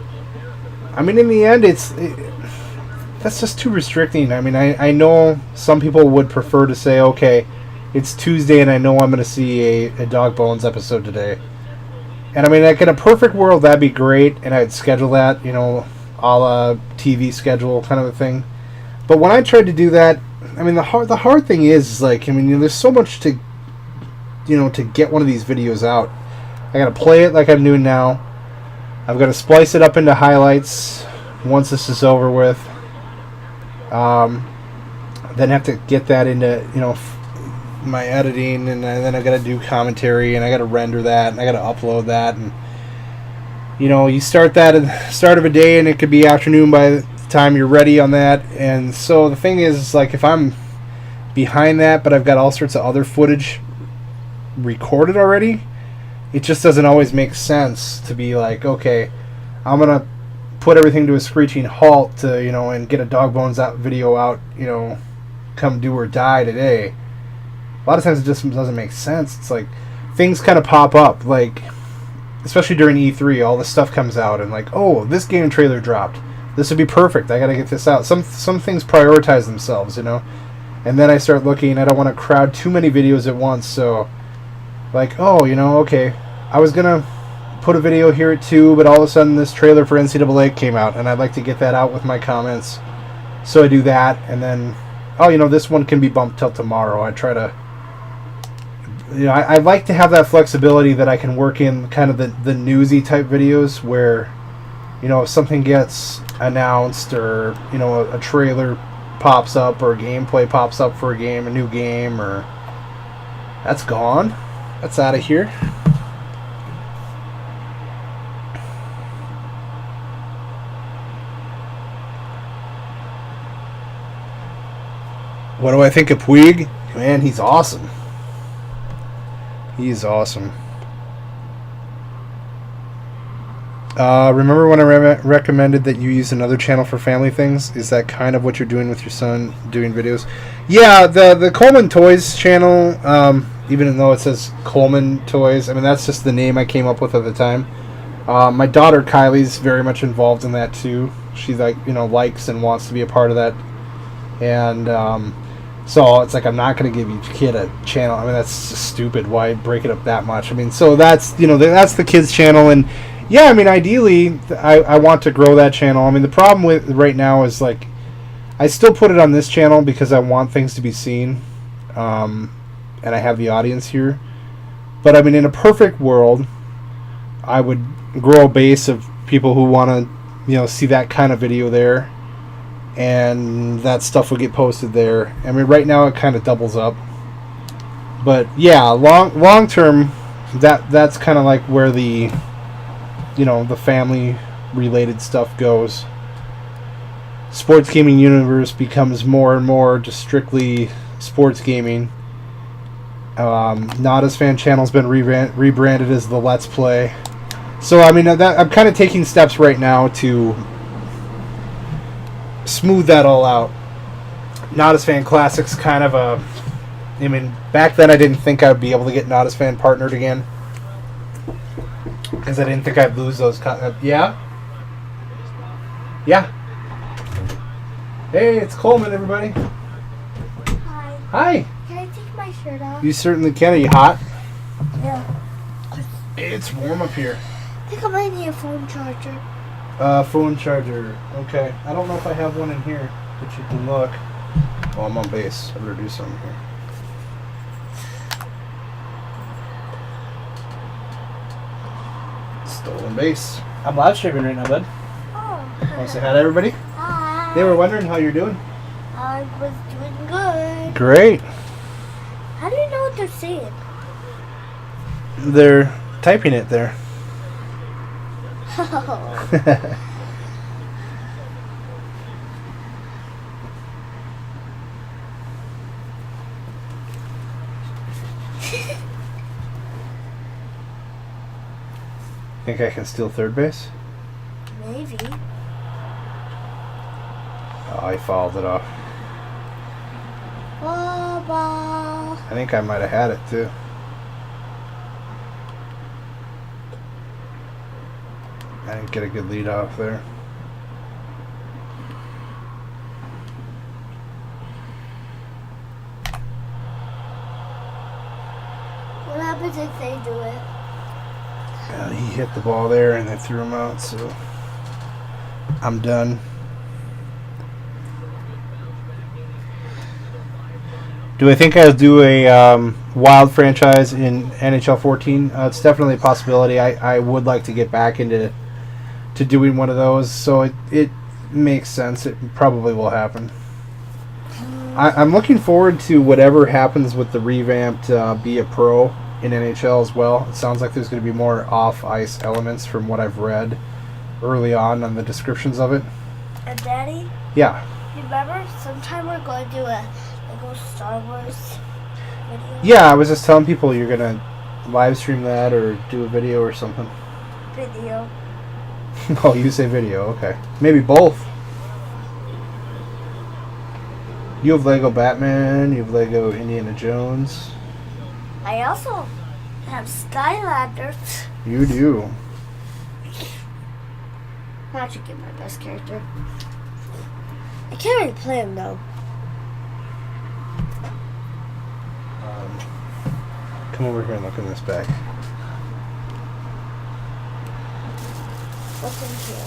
Speaker 1: in the end, that's just too restricting. I know some people would prefer to say, okay, it's Tuesday and I know I'm going to see a Dog Bones episode today. And like in a perfect world, that'd be great, and I'd schedule that, a la TV schedule kind of a thing. But when I tried to do that, the hard thing is like, there's so much to, to get one of these videos out. I gotta play it like I'm doing now. I've got to splice it up into highlights once this is over with. Then have to get that into, my editing, and then I got to do commentary, and I got to render that, and I got to upload that, and you start that at the start of a day, and it could be afternoon by the time you're ready on that. And so the thing is, like, if I'm behind that, but I've got all sorts of other footage recorded already, it just doesn't always make sense to be like, okay, I'm gonna put everything to a screeching halt to and get a Dog Bones out video out, come do or die today. A lot of times it just doesn't make sense. It's like things kind of pop up, like especially during E3, all this stuff comes out, and like, oh, this game trailer dropped. This would be perfect. I got to get this out. Some things prioritize themselves, And then I start looking. I don't want to crowd too many videos at once. So, like, oh, okay, I was gonna put a video here at 2, but all of a sudden this trailer for NCAA came out, and I'd like to get that out with my comments. So I do that, and then, oh, this one can be bumped till tomorrow. I try to. I like to have that flexibility that I can work in kind of the newsy type videos where, if something gets announced or, a trailer pops up or gameplay pops up for a game, a new game, or that's gone. That's out of here. What do I think of Puig? Man, he's awesome. He's awesome. Remember when I recommended that you use another channel for family things? Is that kind of what you're doing with your son, doing videos? Yeah, the Coleman Toys channel, even though it says Coleman Toys, that's just the name I came up with at the time. My daughter Kylie's very much involved in that too. She likes and wants to be a part of that. And So it's like I'm not going to give each kid a channel. I mean, that's just stupid. Why break it up that much? I mean, so that's that's the kids' channel, and yeah, I mean, ideally, I want to grow that channel. I mean, the problem with right now is like I still put it on this channel because I want things to be seen, and I have the audience here. But I mean, in a perfect world, I would grow a base of people who want to see that kind of video there. And that stuff will get posted there. I mean, right now it kind of doubles up, but yeah, long term, that's kind of like where the the family related stuff goes. Sports gaming universe becomes more and more just strictly sports gaming. Nada's fan channel's been rebranded as the Let's Play. So I mean, I'm kind of taking steps right now to smooth that all out. Nada's Fan Classics kind of I mean, back then I didn't think I'd be able to get Nada's Fan partnered again because I didn't think I'd lose those. Yeah? Yeah. Hey, it's Coleman, everybody.
Speaker 4: Hi.
Speaker 1: Hi.
Speaker 4: Can I take my shirt off?
Speaker 1: You certainly can. Are you hot?
Speaker 4: Yeah.
Speaker 1: It's warm up here.
Speaker 4: I think I might need a phone charger.
Speaker 1: Phone charger. Okay. I don't know if I have one in here, but you can look. Oh, I'm on base. I better do something here. Stolen base. I'm live streaming right now, bud.
Speaker 4: Oh.
Speaker 1: Want to say hi to everybody?
Speaker 4: Hi.
Speaker 1: They were wondering how you're doing.
Speaker 4: I was doing good.
Speaker 1: Great.
Speaker 4: How do you know what they're saying?
Speaker 1: They're typing it there.
Speaker 4: Oh.
Speaker 1: Think I can steal third base?
Speaker 4: Maybe.
Speaker 1: Oh, I fouled it off.
Speaker 4: Ball.
Speaker 1: I think I might have had it too. I didn't get a good lead off there.
Speaker 4: What happens if they do it?
Speaker 1: He hit the ball there and they threw him out, so I'm done. Do I think I'll do a wild franchise in NHL 14? It's definitely a possibility. I would like to get back into doing one of those, so it makes sense. It probably will happen. I'm looking forward to whatever happens with the revamped Be a Pro in NHL as well. It sounds like there's going to be more off-ice elements from what I've read early on the descriptions of it.
Speaker 4: And Daddy,
Speaker 1: Yeah.
Speaker 4: remember sometime we're going to do a Lego Star Wars video?
Speaker 1: Yeah, I was just telling people you're going to live stream that or do a video or something.
Speaker 4: Video.
Speaker 1: Oh, you say video, okay. Maybe both. You have Lego Batman, you have Lego Indiana Jones.
Speaker 4: I also have Skylanders.
Speaker 1: You do.
Speaker 4: I should get my best character. I can't really play him though.
Speaker 1: Come over here and look in this bag.
Speaker 4: What's in here?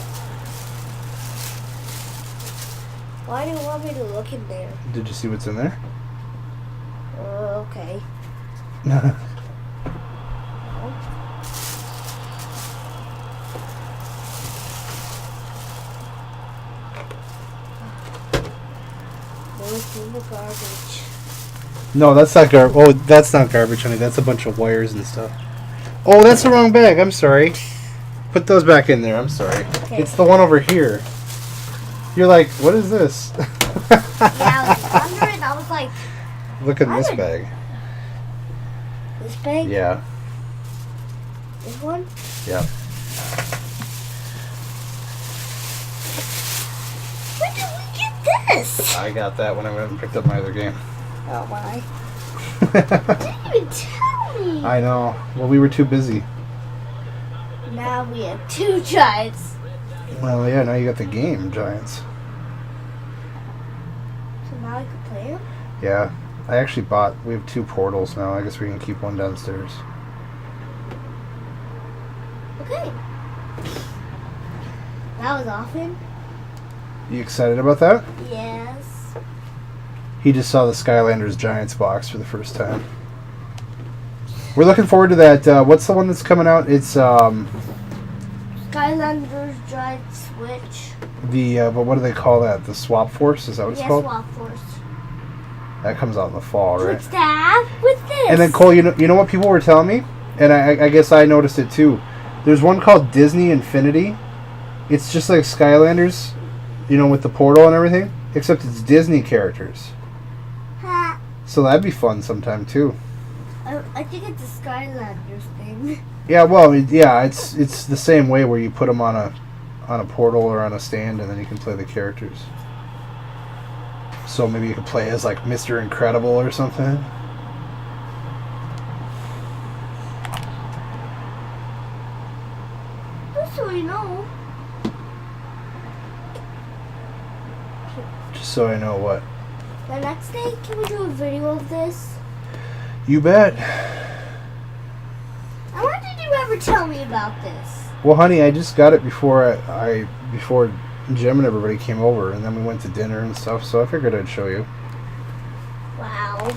Speaker 4: Why do you want me to look in there?
Speaker 1: Did you see what's in there?
Speaker 4: Okay. What's in the garbage?
Speaker 1: No, that's not garbage. Oh, that's not garbage, honey. That's a bunch of wires and stuff. Oh, that's the wrong bag. I'm sorry. Put those back in there. I'm sorry.
Speaker 4: Okay.
Speaker 1: It's the one over here. You're like, what is this?
Speaker 4: Yeah, I was wondering. I was like,
Speaker 1: Look in this
Speaker 4: I would-
Speaker 1: bag.
Speaker 4: this bag?
Speaker 1: Yeah.
Speaker 4: This one?
Speaker 1: Yeah.
Speaker 4: When did we get this?
Speaker 1: I got that when I went and picked up my other game.
Speaker 4: Oh my. Didn't even tell me.
Speaker 1: I know. Well, we were too busy.
Speaker 4: Now we have two giants.
Speaker 1: Well, yeah, now you got the game, Giants.
Speaker 4: So now I can play them?
Speaker 1: Yeah. I actually bought... We have 2 portals now. I guess we can keep one downstairs.
Speaker 4: Okay. That was often.
Speaker 1: You excited about that?
Speaker 4: Yes.
Speaker 1: He just saw the Skylanders Giants box for the first time. We're looking forward to that. What's the one that's coming out? It's
Speaker 4: Skylanders Giant Switch.
Speaker 1: but what do they call that? The Swap Force? Is that what it's called?
Speaker 4: Swap Force.
Speaker 1: That comes out in the fall, right?
Speaker 4: Switch that with this.
Speaker 1: And then Cole, you know what people were telling me, and I guess I noticed it too. There's one called Disney Infinity. It's just like Skylanders, with the portal and everything, except it's Disney characters.
Speaker 4: Ha.
Speaker 1: So that'd be fun sometime too.
Speaker 4: I think it's a Skylanders thing.
Speaker 1: Yeah, well, it's the same way where you put them on a portal or on a stand, and then you can play the characters. So maybe you could play as like Mr. Incredible or something.
Speaker 4: Just so you know.
Speaker 1: Just so I know what.
Speaker 4: The next day, can we do a video of this?
Speaker 1: You bet.
Speaker 4: And why did you ever tell me about this?
Speaker 1: Well, honey, I just got it before before Jim and everybody came over, and then we went to dinner and stuff. So I figured I'd show you.
Speaker 4: Wow.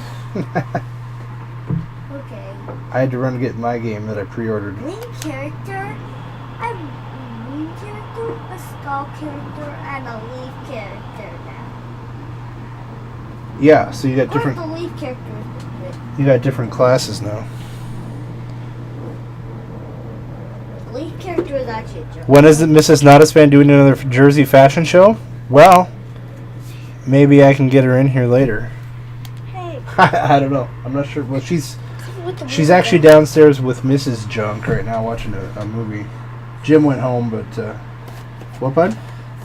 Speaker 4: Okay.
Speaker 1: I had to run to get my game that I pre-ordered.
Speaker 4: Main character, a main character, a skull character, and a leaf character now.
Speaker 1: Yeah, so you got different.
Speaker 4: Or the leaf character.
Speaker 1: You got different classes now.
Speaker 4: The leaf character is actually a joke.
Speaker 1: When is Mrs. Nottispan doing another Jersey fashion show? Well, maybe I can get her in here later.
Speaker 4: Hey.
Speaker 1: I don't know. I'm not sure. Well, she's
Speaker 4: With the
Speaker 1: actually downstairs with Mrs. Junk right now watching a movie. Jim went home, but what, bud?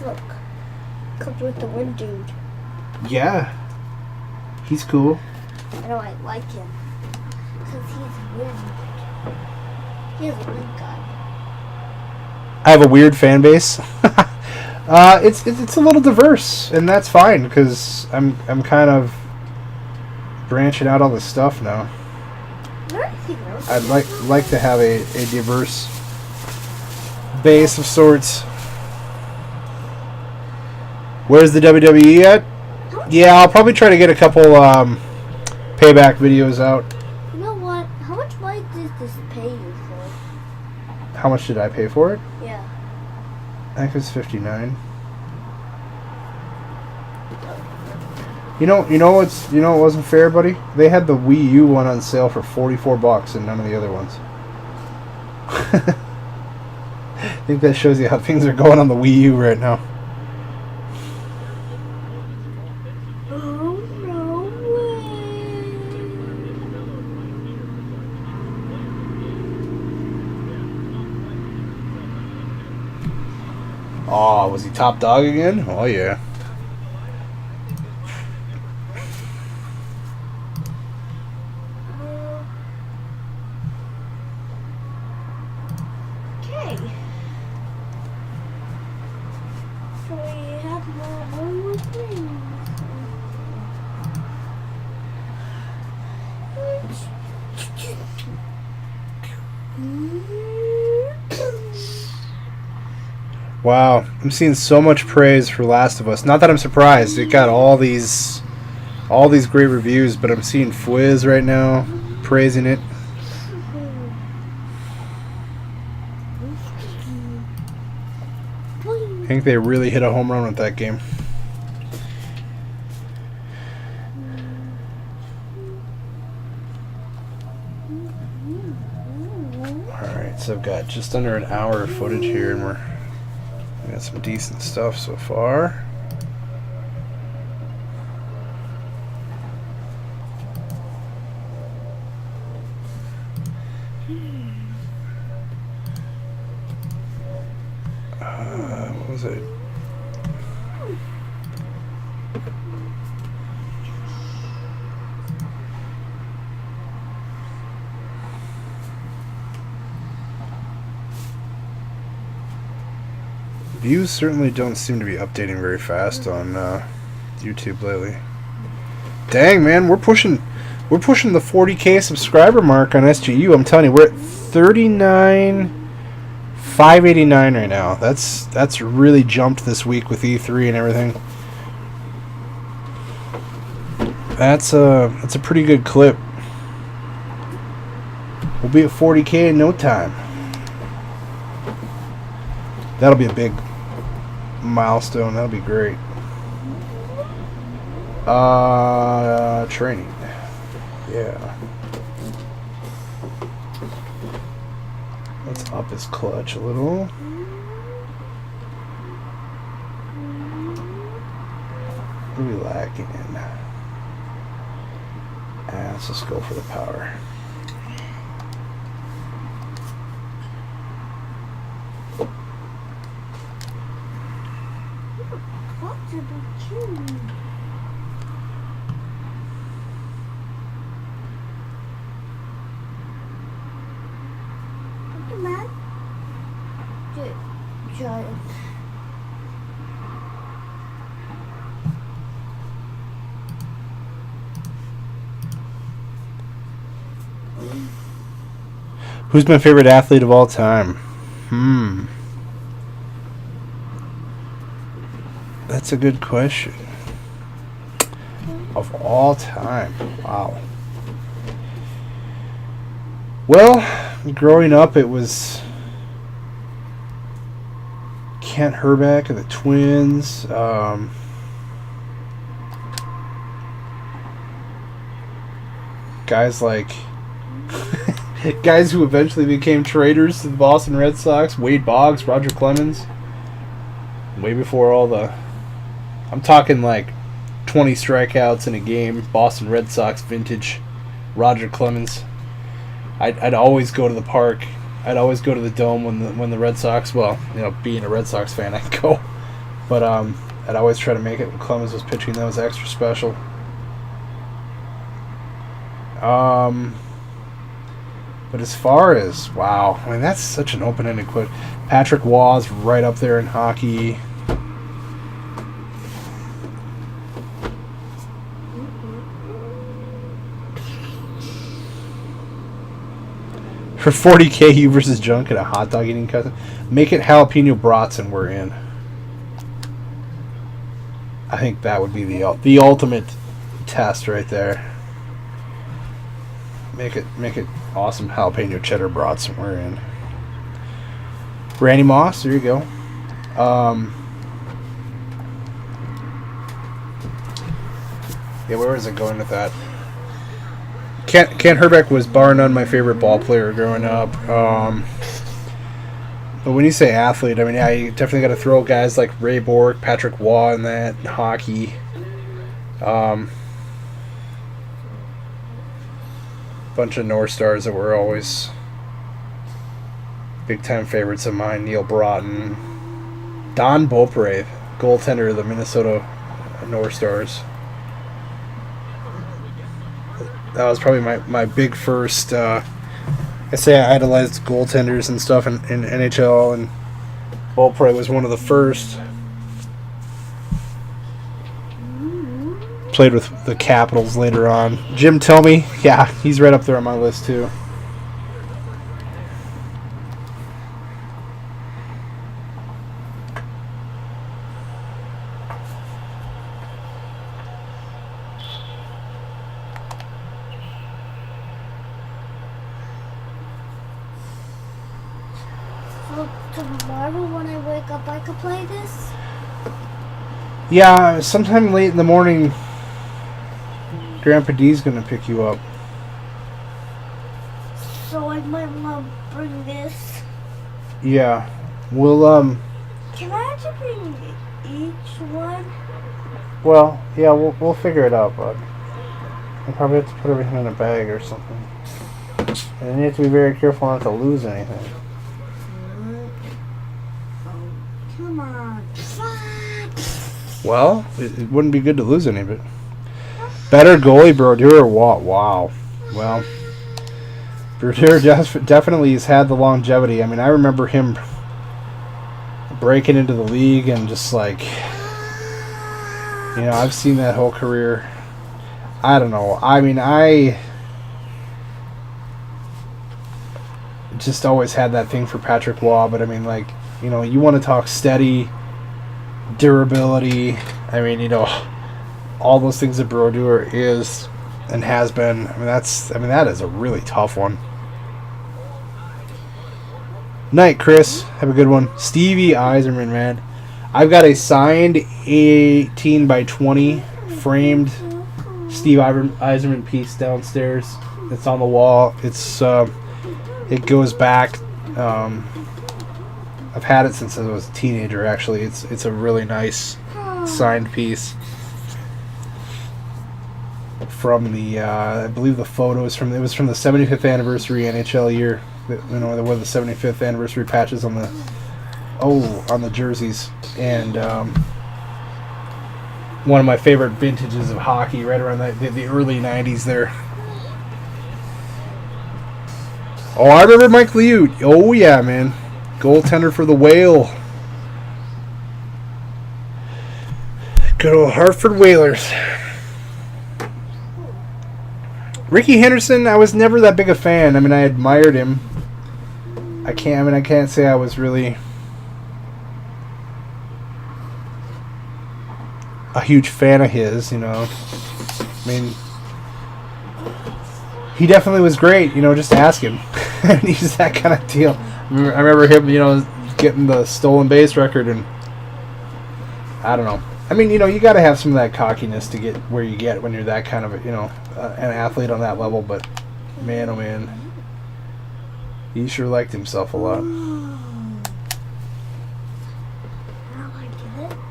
Speaker 4: Look. Comes with the wind dude.
Speaker 1: Yeah, he's cool.
Speaker 4: I know I like him. Because he's wind. He has a wind gun.
Speaker 1: I have a weird fan base. It's a little diverse, and that's fine because I'm kind of branching out all this stuff now.
Speaker 4: Everything else.
Speaker 1: I'd like to have a diverse base of sorts. Where's the WWE at? Yeah, I'll probably try to get a couple payback videos out.
Speaker 4: You know what? How much money did this pay you for?
Speaker 1: How much did I pay for it?
Speaker 4: Yeah.
Speaker 1: I think it was $59. You know what wasn't fair, buddy? They had the Wii U one on sale for $44 and none of the other ones. I think that shows you how things are going on the Wii U right now.
Speaker 4: Oh, no way.
Speaker 1: Oh, was he top dog again? Oh, yeah.
Speaker 4: Okay. So we have more things.
Speaker 1: Wow, I'm seeing so much praise for Last of Us. Not that I'm surprised. It got all these great reviews, but I'm seeing Fwiz right now praising it. I think they really hit a home run with that game. Alright, so I've got just under an hour of footage here, and we got some decent stuff so far. What was it? Views certainly don't seem to be updating very fast on YouTube lately. Dang, man, we're pushing the 40K subscriber mark on SGU. I'm telling you, we're at 39,589 right now. That's really jumped this week with E3 and everything. That's a pretty good clip. We'll be at 40K in no time. That'll be a big milestone. That'll be great. Training. Yeah. Let's up his clutch a little. What are we lacking in? Let's just go for the power.
Speaker 4: Giant.
Speaker 1: Who's my favorite athlete of all time? That's a good question. Of all time. Wow. Well, growing up it was Kent Herbeck of the Twins. Guys like guys who eventually became traders to the Boston Red Sox. Wade Boggs, Roger Clemens. Way before all the... I'm talking like 20 strikeouts in a game. Boston Red Sox vintage. Roger Clemens. I'd always go to the park. I'd always go to the Dome when the Red Sox... Well, you know, being a Red Sox fan, I'd go. But I'd always try to make it when Clemens was pitching. That was extra special. But as far as, wow, I mean, that's such an open-ended question. Patrick Waugh's right up there in hockey. For 40K, you versus Junk at a hot dog eating contest. Make it jalapeno brats and we're in. I think that would be the ultimate test right there. Make it awesome jalapeno cheddar brats and we're in. Randy Moss, there you go. Yeah, where was it going with that? Kent Herbeck was bar none my favorite ball player growing up. But when you say athlete, I mean, yeah, you definitely got to throw guys like Ray Bork, Patrick Waugh in that, in hockey. Bunch of North Stars that were always big time favorites of mine. Neil Broughton, Don Beaupre, goaltender of the Minnesota North Stars. That was probably my big first. I say I idolized goaltenders and stuff in NHL, and Beaupre was one of the first. Played with the Capitals later on. Jim Thome, yeah, he's right up there on my list too.
Speaker 4: So tomorrow when I wake up, I could play this?
Speaker 1: Yeah, sometime late in the morning, Grandpa D's gonna pick you up.
Speaker 4: So I might want to bring this.
Speaker 1: Yeah, we'll
Speaker 4: Can I have to bring each one?
Speaker 1: Well, yeah, we'll figure it out, bud. We'll probably have to put everything in a bag or something, and then you have to be very careful not to lose anything.
Speaker 4: Oh, come on.
Speaker 1: Well, it wouldn't be good to lose any of it. Better goalie, Brodeur or Watt? Wow. Well, Brodeur definitely has had the longevity. I mean, I remember him breaking into the league and just like, you know, I've seen that whole career. I don't know. I mean, I just always had that thing for Patrick Waugh, but I mean, like, you know, you want to talk steady, durability. I mean, you know, all those things that Brodeur is and has been. I mean, that is a really tough one. Night, Chris. Have a good one. Stevie Eiserman, man. I've got a signed 18 by 20 framed Steve Eiserman piece downstairs. It's on the wall. It goes back. I've had it since I was a teenager. Actually, it's a really nice signed piece. From the I believe the photo is from the 75th anniversary NHL year. You know, there were the 75th anniversary patches on the jerseys, and one of my favorite vintages of hockey, right around the early '90s there. Oh, I remember Mike Liut. Oh yeah, man, goaltender for the Whale. Good old Hartford Whalers. Ricky Henderson, I was never that big a fan. I mean, I admired him. I can't say I was really a huge fan of his, you know. I mean, he definitely was great, you know, just ask him. He's that kind of deal. I remember him, you know, getting the stolen base record, and I don't know. I mean, you know, you got to have some of that cockiness to get where you get when you're that kind of, you know, an athlete on that level, but man, oh man, he sure liked himself a lot.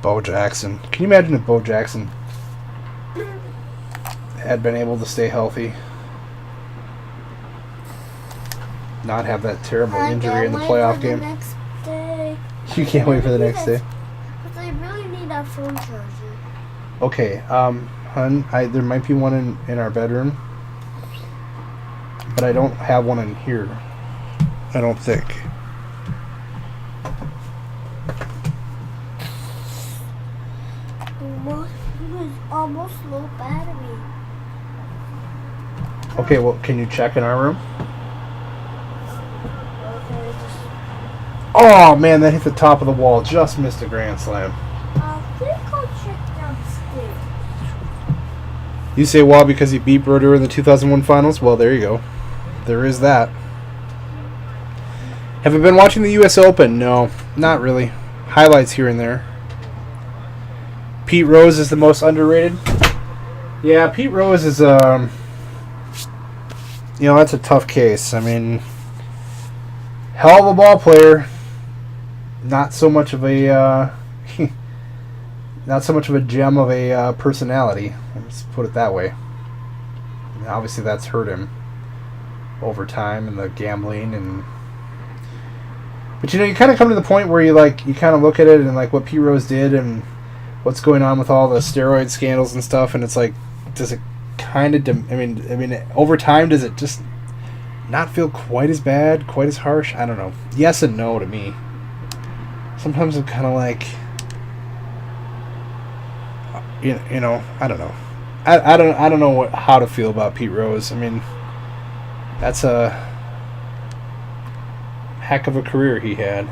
Speaker 1: Bo Jackson. Can you imagine if Bo Jackson had been able to stay healthy? Not have that terrible injury in the playoff game. You can't wait for the next day.
Speaker 4: Because I really need that phone charger.
Speaker 1: Okay, hun, there might be one in our bedroom, but I don't have one in here. I don't think.
Speaker 4: Almost low battery.
Speaker 1: Okay, well, can you check in our room?
Speaker 4: Okay,
Speaker 1: Oh man, that hit the top of the wall. Just missed a grand slam.
Speaker 4: I think I'll check downstairs.
Speaker 1: You say why because he beat Brodeur in the 2001 finals? Well, there you go. There is that. Have you been watching the U.S. Open? No, not really. Highlights here and there. Pete Rose is the most underrated. Yeah, Pete Rose is, you know, that's a tough case. I mean, hell of a ball player. Not so much of a, not so much of a gem of a personality. Let's put it that way. And obviously, that's hurt him over time and the gambling and. But you know, you kind of come to the point where you kind of look at it and like what Pete Rose did and what's going on with all the steroid scandals and stuff, and it's like, does it kind of? I mean, over time, does it just not feel quite as bad, quite as harsh? I don't know. Yes and no to me. Sometimes I'm kind of like, you know, I don't know. I don't know how to feel about Pete Rose. I mean, that's a heck of a career he had.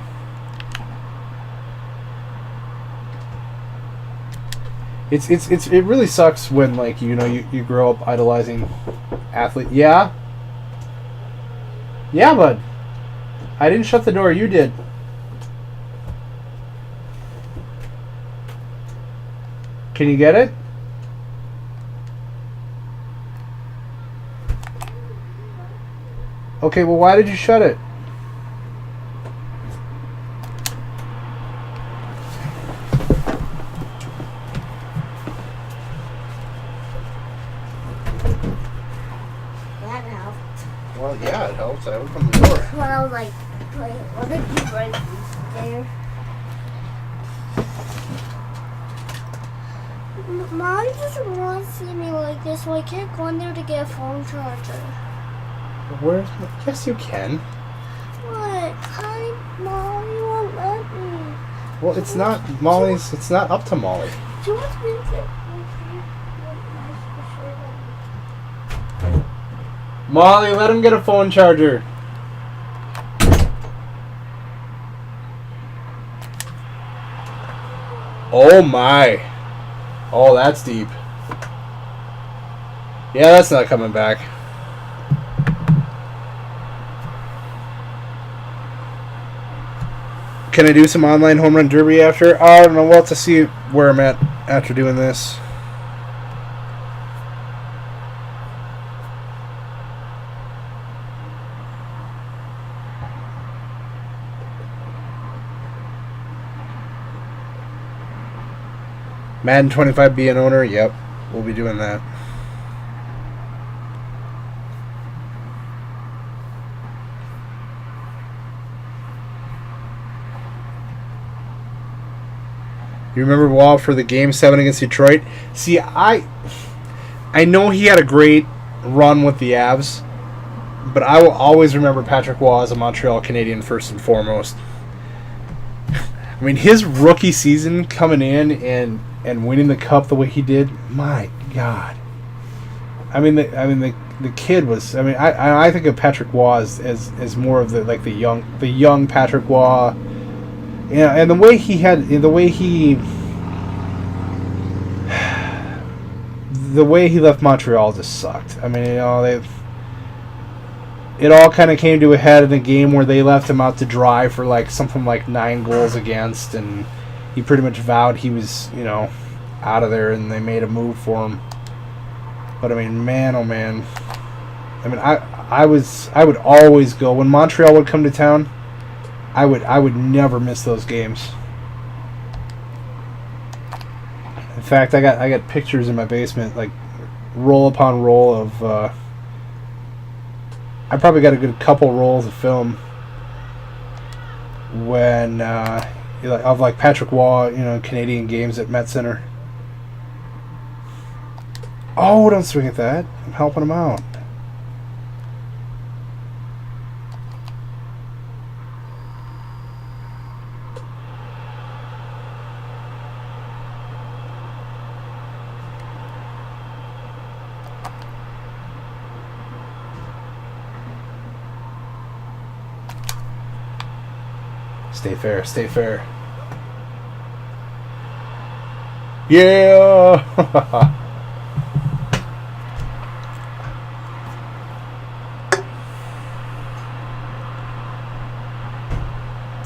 Speaker 1: It really sucks when, like, you know, you grow up idolizing athlete. Yeah, bud. I didn't shut the door. You did. Can you get it? Okay, well, why did you shut it?
Speaker 4: That helped.
Speaker 1: Well, yeah, it helps. I opened the door.
Speaker 4: When I was like, what did you break there? Mom doesn't want to see me like this, so I can't go in there to get a phone charger.
Speaker 1: Where's yes, you can.
Speaker 4: What? Mom, you won't let me.
Speaker 1: Well, it's not Molly's. It's not up to Molly.
Speaker 4: She wants me to.
Speaker 1: Molly, let him get a phone charger. Oh my. Oh, that's deep. Yeah, that's not coming back. Can I do some online home run derby after? I don't know. We'll have to see where I'm at after doing this. Madden 25 be an owner? Yep. We'll be doing that. You remember Wall for the Game 7 against Detroit? See, I know he had a great run with the Avs, but I will always remember Patrick Waugh as a Montreal Canadian first and foremost. I mean, his rookie season coming in and winning the cup the way he did, my God. I mean the kid was. I mean, I think of Patrick Waugh as more of the young Patrick Waugh. Yeah, and the way he left Montreal just sucked. I mean, it all kind of came to a head in a game where they left him out to dry for like something like 9 goals against, and he pretty much vowed he was, out of there, and they made a move for him. But I mean, man, oh man. I mean, I would always go when Montreal would come to town. I would never miss those games. In fact, I got pictures in my basement, like roll upon roll of. I probably got a good couple rolls of film when of like Patrick Waugh, Canadian games at Met Center. Oh, don't swing at that! I'm helping him out. Stay fair, stay fair. Yeah!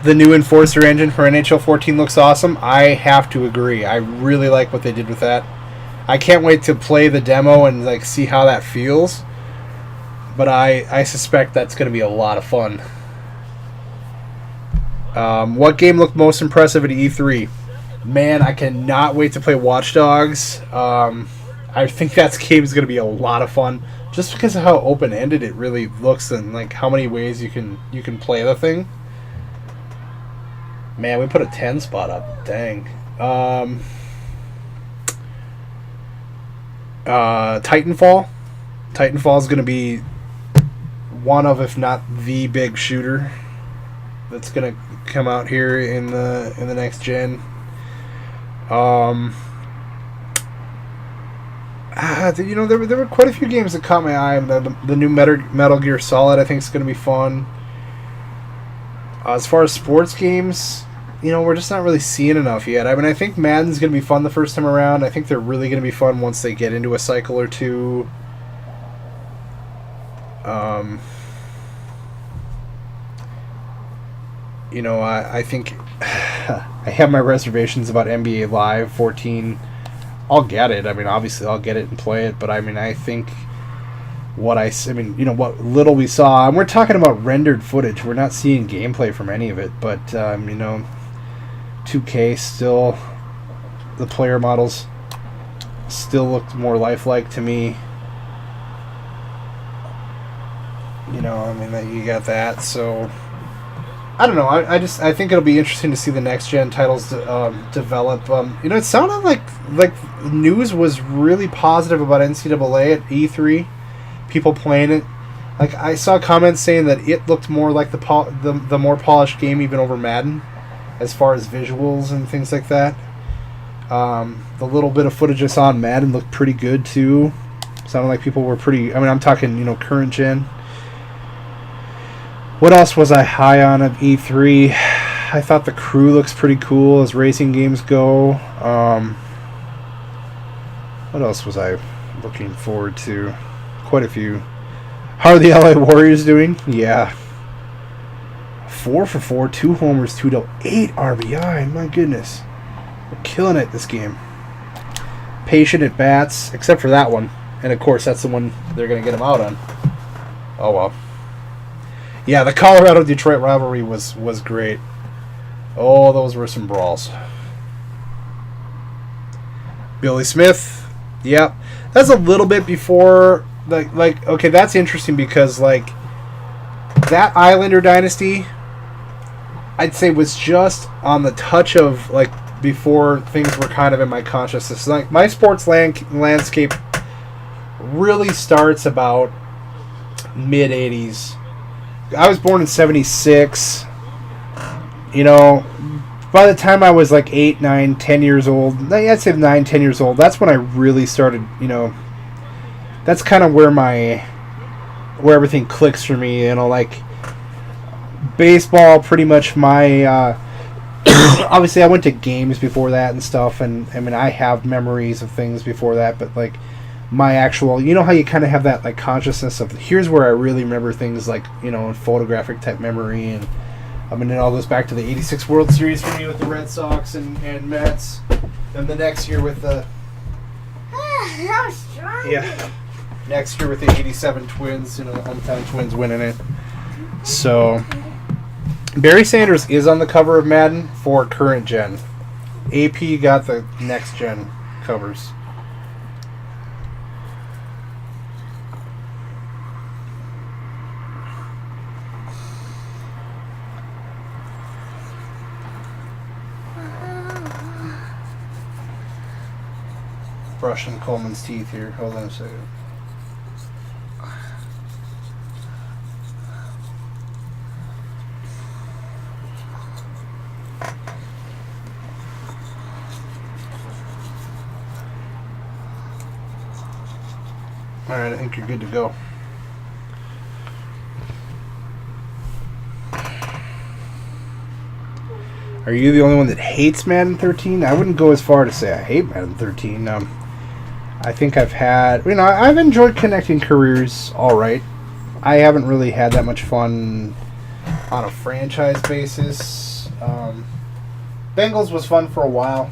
Speaker 1: The new Enforcer engine for NHL 14 looks awesome. I have to agree. I really like what they did with that. I can't wait to play the demo and see how that feels. But I suspect that's going to be a lot of fun. What game looked most impressive at E3? Man, I cannot wait to play Watch Dogs. I think that game is going to be a lot of fun, just because of how open-ended it really looks and how many ways you can play the thing. Man, we put a 10 spot up. Dang. Titanfall. Titanfall is going to be one of, if not the big shooter that's going to come out here in the next gen. There were quite a few games that caught my eye. The new Metal Gear Solid, I think, is going to be fun. As far as sports games, we're just not really seeing enough yet. I mean, I think Madden's going to be fun the first time around. I think they're really going to be fun once they get into a cycle or two. I think I have my reservations about NBA Live 14. I'll get it. I mean, obviously I'll get it and play it, but I mean, I think what little we saw, and we're talking about rendered footage. We're not seeing gameplay from any of it, but 2K still, the player models still looked more lifelike to me. That you got that, so I don't know. I think it'll be interesting to see the next gen titles develop. It sounded like news was really positive about NCAA at E3. People playing it. I saw comments saying that it looked more like the more polished game even over Madden, as far as visuals and things like that. The little bit of footage I saw on Madden looked pretty good too. Sounded like people were pretty. I mean, I'm talking, current gen. What else was I high on at E3? I thought the crew looks pretty cool as racing games go. What else was I looking forward to? Quite a few. How are the LA Warriors doing? Yeah. 4 for 4, 2 homers, 2 double, 8 RBI. My goodness. We're killing it this game. Patient at bats, except for that one. And of course, that's the one they're going to get him out on. Oh well. Yeah, the Colorado-Detroit rivalry was great. Oh, those were some brawls. Billy Smith. Yep. That's a little bit before... okay, that's interesting because, that Islander dynasty, I'd say was just on the touch of, before things were kind of in my consciousness. My sports landscape really starts about mid-'80s. I was born in 76. By the time I was 8, 9, 10 years old, I'd say 9, 10 years old, that's when I really started, that's kind of where everything clicks for me, baseball, pretty much my, obviously I went to games before that and stuff, and I mean, I have memories of things before that, but my actual, how you kind of have that consciousness of here's where I really remember things photographic type memory, and I mean, it all goes back to the '86 World Series for me with the Red Sox and Mets, and the next year with the next year with the '87 Twins, hometown Twins winning it. So Barry Sanders is on the cover of Madden for current gen. AP got the next gen covers. Brushing Coleman's teeth here. Hold on a second. Alright, I think you're good to go. Are you the only one that hates Madden 13? I wouldn't go as far to say I hate Madden 13. I think I've had... I've enjoyed connecting careers alright. I haven't really had that much fun on a franchise basis. Bengals was fun for a while.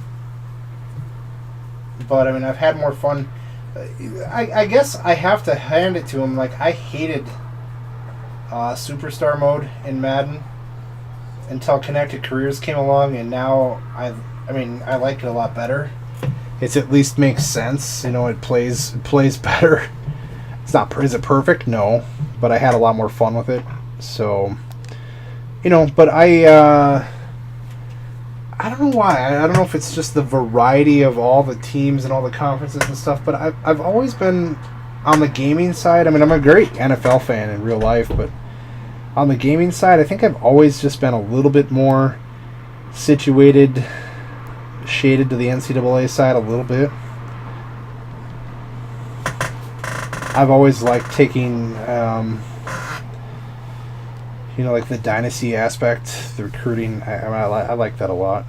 Speaker 1: But, I've had more fun... I guess I have to hand it to him. I hated Superstar mode in Madden until Connected Careers came along, and now I like it a lot better. It at least makes sense. It plays better. Is it perfect? No, but I had a lot more fun with it. So, but I don't know why. I don't know if it's just the variety of all the teams and all the conferences and stuff, but I've always been on the gaming side. I'm a great NFL fan in real life, but on the gaming side, I think I've always just been a little bit more shaded to the NCAA side a little bit. I've always liked taking, the dynasty aspect, the recruiting. I like that a lot.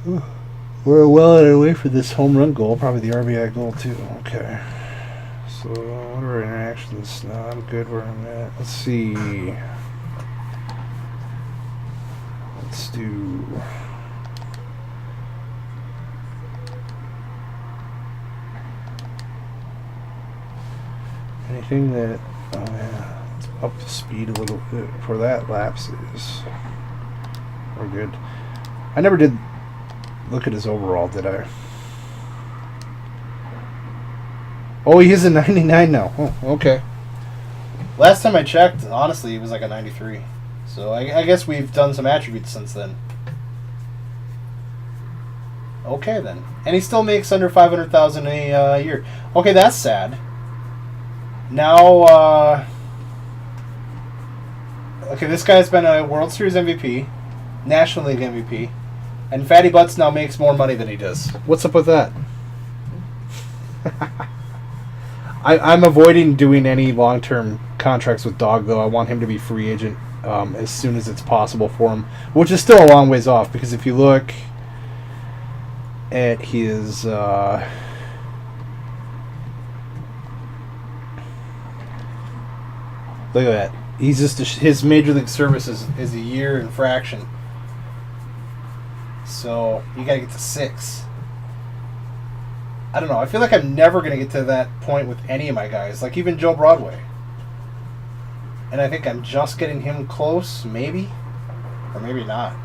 Speaker 1: Ooh. We're well on our way for this home run goal, probably the RBI goal too. Okay. So, what are our interactions? No, I'm good where I'm at. Let's see. Let's do... anything that... oh yeah, let's up the speed a little bit for that lapses. We're good. I never did look at his overall, did I? Oh, he is a 99 now. Oh, okay. Last time I checked, honestly, he was like a 93. So I guess we've done some attributes since then. Okay, then. And he still makes under $500,000 a year. Okay, that's sad. Now, okay, this guy's been a World Series MVP, National League MVP,
Speaker 5: And Fatty Butts now makes more money than he does.
Speaker 1: What's up with that? I'm avoiding doing any long-term contracts with Dawg, though. I want him to be free agent as soon as it's possible for him, which is still a long ways off, because if you look at his... look at that. He's just his Major League Service is a year infraction. So you gotta get to 6. I don't know. I feel like I'm never gonna get to that point with any of my guys. Like even Joe Broadway. And I think I'm just getting him close, maybe, or maybe not.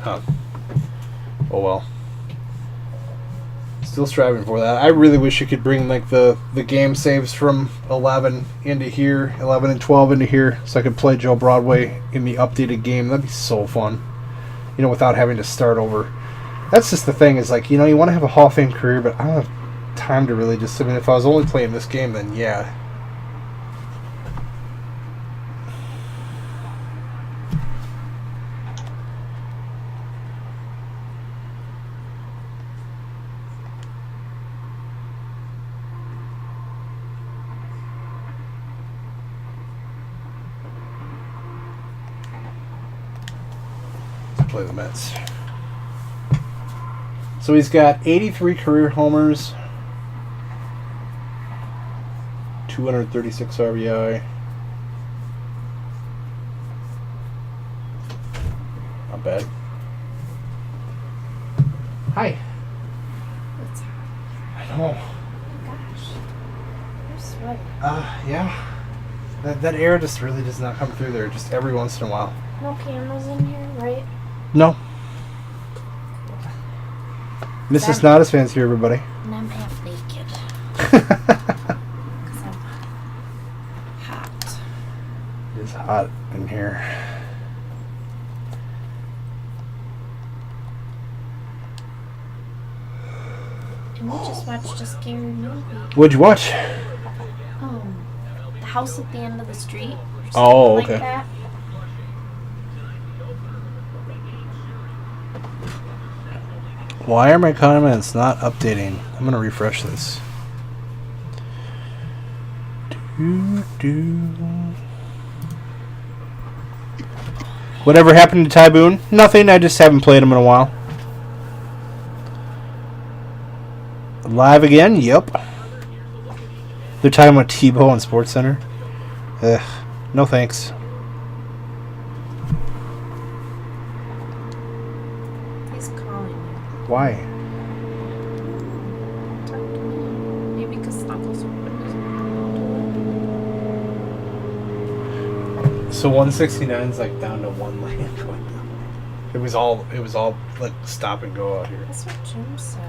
Speaker 1: Huh. Oh well. Still striving for that. I really wish you could bring like the game saves from 11 into here, 11 and 12 into here, so I could play Joe Broadway in the updated game. That'd be so fun. You know, without having to start over. That's just the thing, is like, you know, you want to have a Hall of Fame career, but I don't have time to really just, I mean, if I was only playing this game, then yeah. Play the Mets. So he's got 83 career homers, 236 RBI. Not bad. Hi.
Speaker 6: It's hot.
Speaker 1: I know.
Speaker 6: Oh my gosh. You're sweating.
Speaker 1: Yeah. That air just really does not come through there, just every once in a while.
Speaker 6: No cameras in here, right?
Speaker 1: No. Mrs. Nodis fans here, everybody.
Speaker 6: And I'm half naked. Because I'm hot.
Speaker 1: It's hot in here.
Speaker 6: And we just watched a scary movie.
Speaker 1: What'd you watch?
Speaker 6: The house at the end of the street. Or
Speaker 1: Oh,
Speaker 6: something
Speaker 1: okay.
Speaker 6: Like that.
Speaker 1: Why are my comments not updating? I'm gonna refresh this. Whatever happened to Ty Boone? Nothing. I just haven't played him in a while. Live again? Yep. They're talking about Tebow on SportsCenter. Ugh. No thanks.
Speaker 6: He's calling you.
Speaker 1: Why?
Speaker 6: Talk to me. Maybe because Uncle's open his
Speaker 1: So 169 is like down to one lane going down. It was all like stop and go out here.
Speaker 6: That's what Jim said.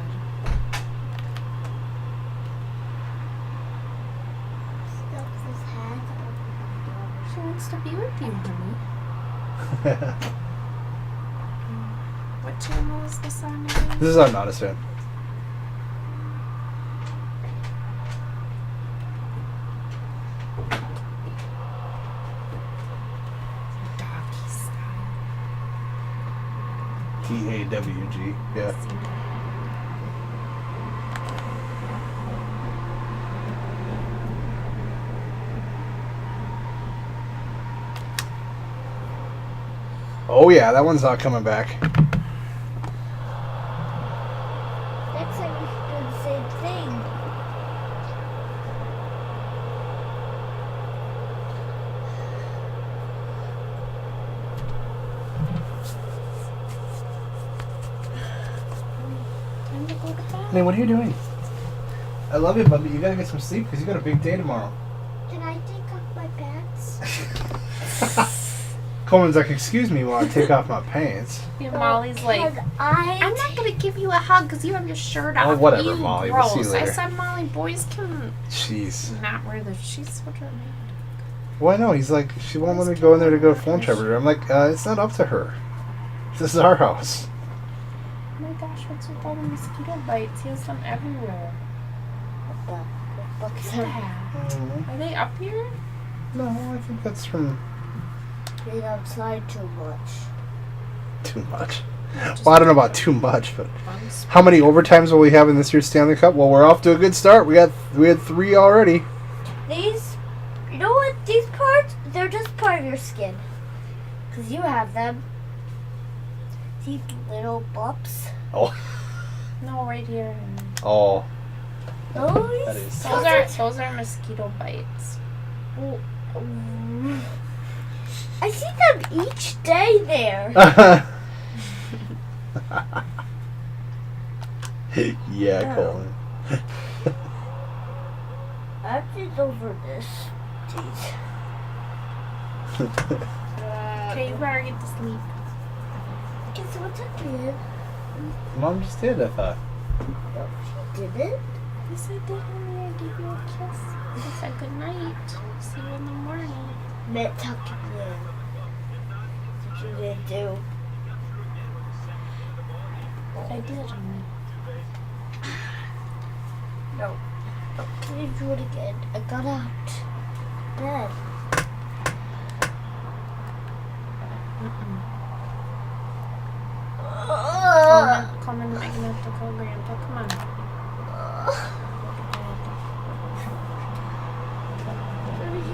Speaker 6: She wants to be with you, honey. What channel is this on again?
Speaker 1: This is our Nodis fan.
Speaker 6: Doggy style.
Speaker 1: DAWG. Yeah. Oh yeah, that one's not coming back.
Speaker 4: Next time we should do the same thing.
Speaker 6: Time to go to bed.
Speaker 1: Hey, what are you doing? I love you, but you gotta get some sleep because you got a big day tomorrow.
Speaker 4: Can I take off my pants?
Speaker 1: Coleman's like, excuse me while I take off my pants.
Speaker 6: Yeah, Molly's like,
Speaker 4: Because
Speaker 6: I'm not going to give you a hug because you have your shirt off.
Speaker 1: Oh, whatever,
Speaker 6: You
Speaker 1: Molly. We'll see you
Speaker 6: gross.
Speaker 1: later.
Speaker 6: I said, Molly, boys can
Speaker 1: Jeez.
Speaker 6: not wear the sheets. What are they?
Speaker 1: Well, I know. He's like, she won't let me go in there to go to phone trapper. I'm like, it's not up to her. This is our house.
Speaker 6: Oh my gosh, what's with all the mosquito bites? He has them everywhere. What the heck? Are they up here?
Speaker 1: No, I think that's from
Speaker 4: played outside too much.
Speaker 1: Too much.
Speaker 6: Just
Speaker 1: Well, I don't know about too much, but
Speaker 6: fun sport.
Speaker 1: how many overtimes will we have in this year's Stanley Cup? Well, we're off to a good start. We had 3 already.
Speaker 4: These, you know what? These parts, they're just part of your skin. Because you have them. These little bumps.
Speaker 1: Oh.
Speaker 6: No, right here.
Speaker 1: Oh.
Speaker 4: Those?
Speaker 1: That is-
Speaker 6: Those are mosquito bites.
Speaker 4: I see them each day there.
Speaker 1: Yeah, Colin.
Speaker 4: I've been over this. Jeez.
Speaker 6: Okay, you better get to sleep.
Speaker 4: Guess what I did?
Speaker 1: Mom just did, I thought.
Speaker 4: No, she didn't.
Speaker 6: Yes, I did, honey. I gave you a kiss. I said good night. See you in the morning.
Speaker 4: Meant tucking in. That's what you didn't do.
Speaker 6: I did, honey.
Speaker 4: No. Can you do it again? I got out. Bed.
Speaker 6: Come in, magnetical grandpa. Come on.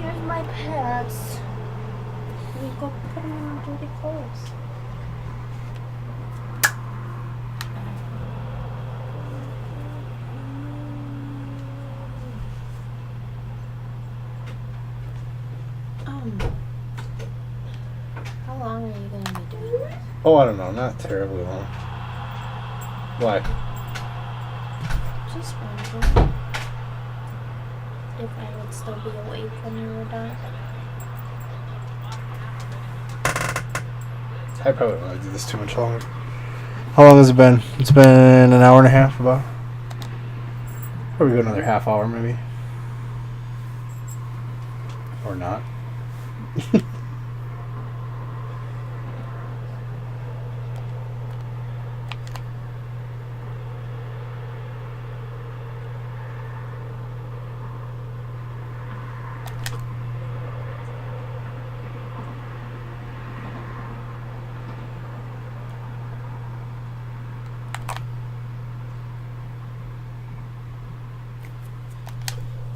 Speaker 4: Here's my pants.
Speaker 6: We go put them in dirty clothes. How long are you gonna be doing this?
Speaker 1: Oh, I don't know. Not terribly long. Why?
Speaker 6: Just wondering if I would still be awake when you were done.
Speaker 1: I probably don't want to do this too much longer. How long has it been? It's been an hour and a half, about. Probably go another half hour, maybe. Or not.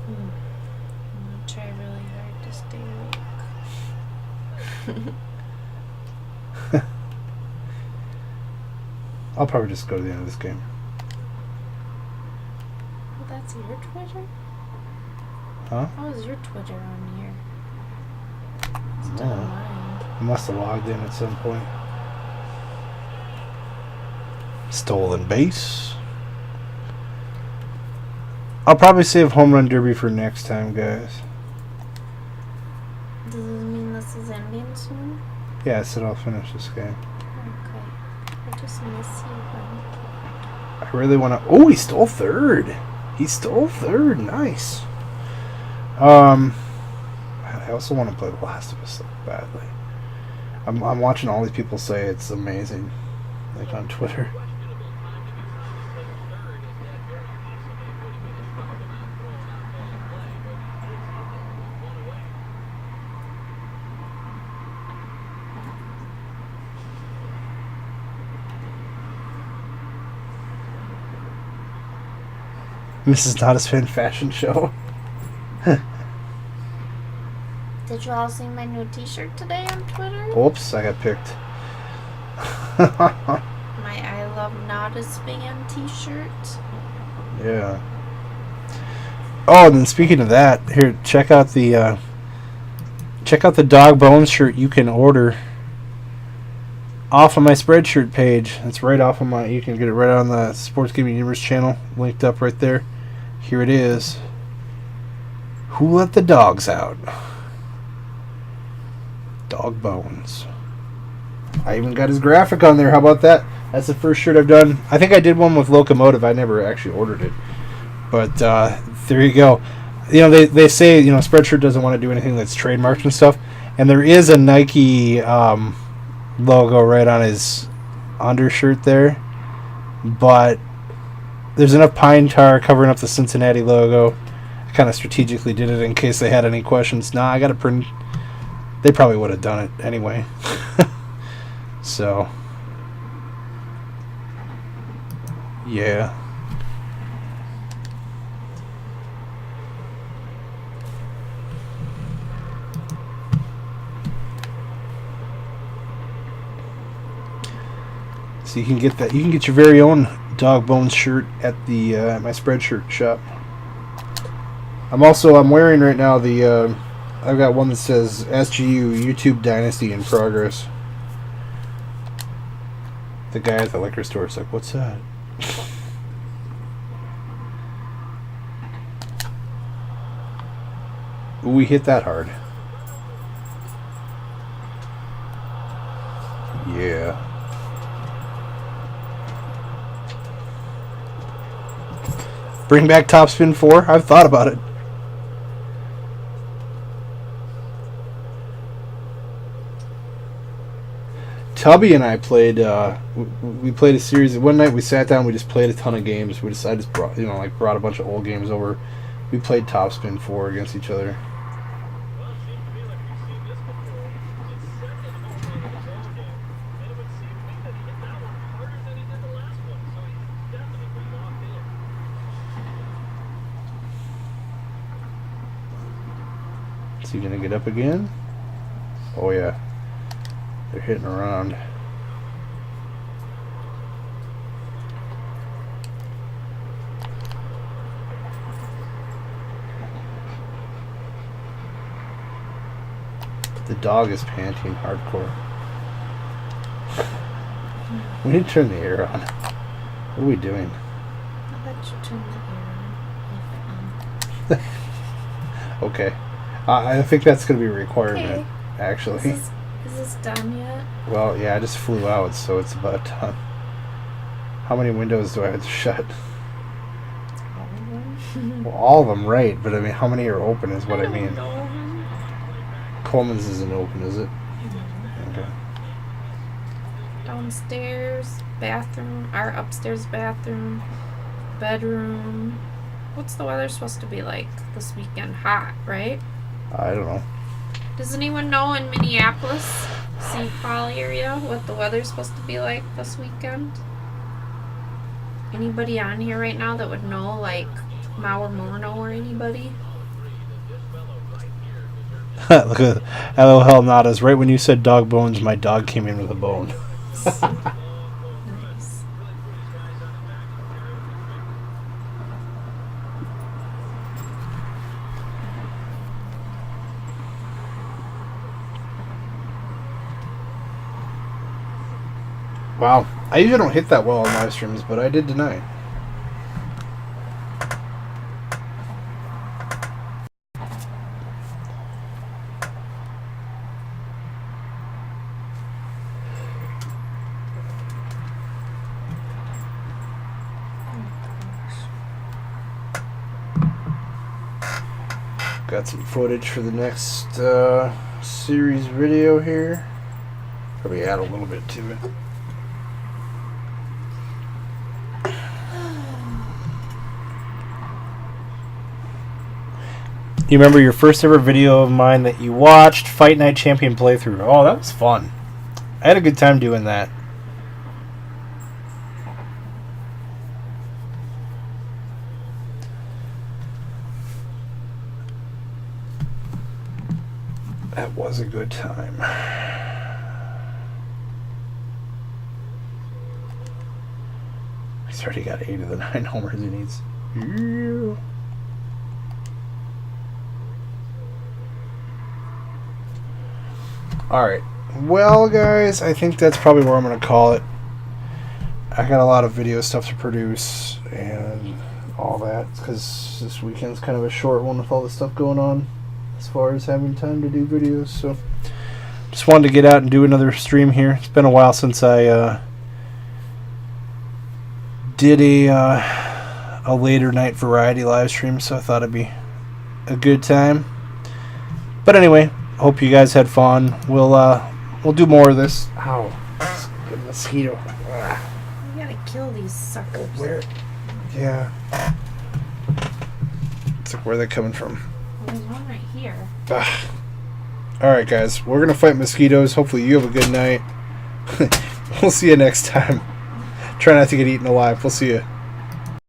Speaker 6: I'm gonna try really hard to stay awake.
Speaker 1: I'll probably just go to the end of this game.
Speaker 6: Well, that's your Twitter?
Speaker 1: Huh?
Speaker 6: How is your Twitter on here? Instead
Speaker 1: Oh.
Speaker 6: of mine.
Speaker 1: I must have logged in at some point. Stolen base. I'll probably save Home Run Derby for next time, guys.
Speaker 6: Does this mean this is ending soon?
Speaker 1: Yeah, I said I'll finish this game.
Speaker 6: Okay. I just miss you, honey.
Speaker 1: I really want to... Oh, he stole third. He stole third. Nice. I also want to play The Last of Us so badly. I'm watching all these people say it's amazing, like on Twitter. Mrs. Not As Fan fashion show.
Speaker 6: Did you all see my new t-shirt today on Twitter?
Speaker 1: Oops, I got picked.
Speaker 6: My I Love Not As Fan t-shirt.
Speaker 1: Yeah. Oh, and then speaking of that, here, check out the Dawg Bones shirt you can order off of my Spreadshirt page. It's right off of my. You can get it right on the Sports Gaming Universe channel, linked up right there. Here it is. Who let the dogs out? Dawg Bones. I even got his graphic on there. How about that? That's the first shirt I've done. I think I did one with Locomotive. I never actually ordered it. But there you go. You know, they say, you know, Spreadshirt doesn't want to do anything that's trademarked and stuff. And there is a Nike logo right on his undershirt there. But there's enough pine tar covering up the Cincinnati logo. I kind of strategically did it in case they had any questions. Nah, I got to print they probably would have done it anyway. So, yeah. So you can get that. You can get your very own Dog Bones shirt at the my Spreadshirt shop. I'm wearing right now the. I've got one that says SGU YouTube Dynasty in progress. The guy at the liquor store is like, "What's that?" Ooh, we hit that hard. Yeah. Bring back Topspin 4? I've thought about it. Tubby and I played. We played a series. One night we sat down. We just played a ton of games. I just brought a bunch of old games over. We played Topspin 4 against each other.
Speaker 3: Well, it seems to me like we've seen this before. It's second over in his own game, and it would seem to me that he hit that one harder than he did the last one, so he's definitely locked in.
Speaker 1: Is he gonna get up again? Oh yeah. They're hitting around. The dog is panting hardcore. We need to turn the air on. What are we doing?
Speaker 6: I'll let you turn the air on.
Speaker 1: Okay. I think that's going to be a requirement,
Speaker 6: Okay.
Speaker 1: actually.
Speaker 6: Is this done yet?
Speaker 1: Well, yeah, I just flew out, so it's about done. How many windows do I have to shut?
Speaker 6: All of them?
Speaker 1: Well, all of them, right, but I mean, how many are open is what I
Speaker 6: don't
Speaker 1: mean.
Speaker 6: know.
Speaker 1: Coleman's isn't open, is it? Okay.
Speaker 6: Downstairs, bathroom, our upstairs bathroom, bedroom. What's the weather supposed to be like this weekend? Hot, right?
Speaker 1: I don't know.
Speaker 6: Does anyone know in Minneapolis, St. Paul area, what the weather's supposed to be like this weekend? Anybody on here right now that would know, like Mauer Morno or anybody?
Speaker 1: Look at LOL Nadas. Right when you said dog bones, my dog came in with a bone.
Speaker 6: Nice.
Speaker 1: Wow. I usually don't hit that well on live streams, but I did tonight. Got some footage for the next series video here. Probably add a little bit to it. You remember your first ever video of mine that you watched, Fight Night Champion playthrough? Oh, that was fun. I had a good time doing that. That was a good time. He's already got 8 of the 9 homers he needs. Yeah. Alright. Well, guys, I think that's probably where I'm going to call it. I got a lot of video stuff to produce and all that because this weekend's kind of a short one with all the stuff going on as far as having time to do videos. So just wanted to get out and do another stream here. It's been a while since I did a later night variety live stream, so I thought it'd be a good time. But anyway, hope you guys had fun. We'll do more of this. Ow, good mosquito. Ugh.
Speaker 6: We gotta kill these suckers.
Speaker 1: Where? Yeah. It's like, where are they coming from?
Speaker 6: Well, there's one right here.
Speaker 1: Ugh. Alright, guys. We're going to fight mosquitoes. Hopefully you have a good night. We'll see you next time. Try not to get eaten alive. We'll see you.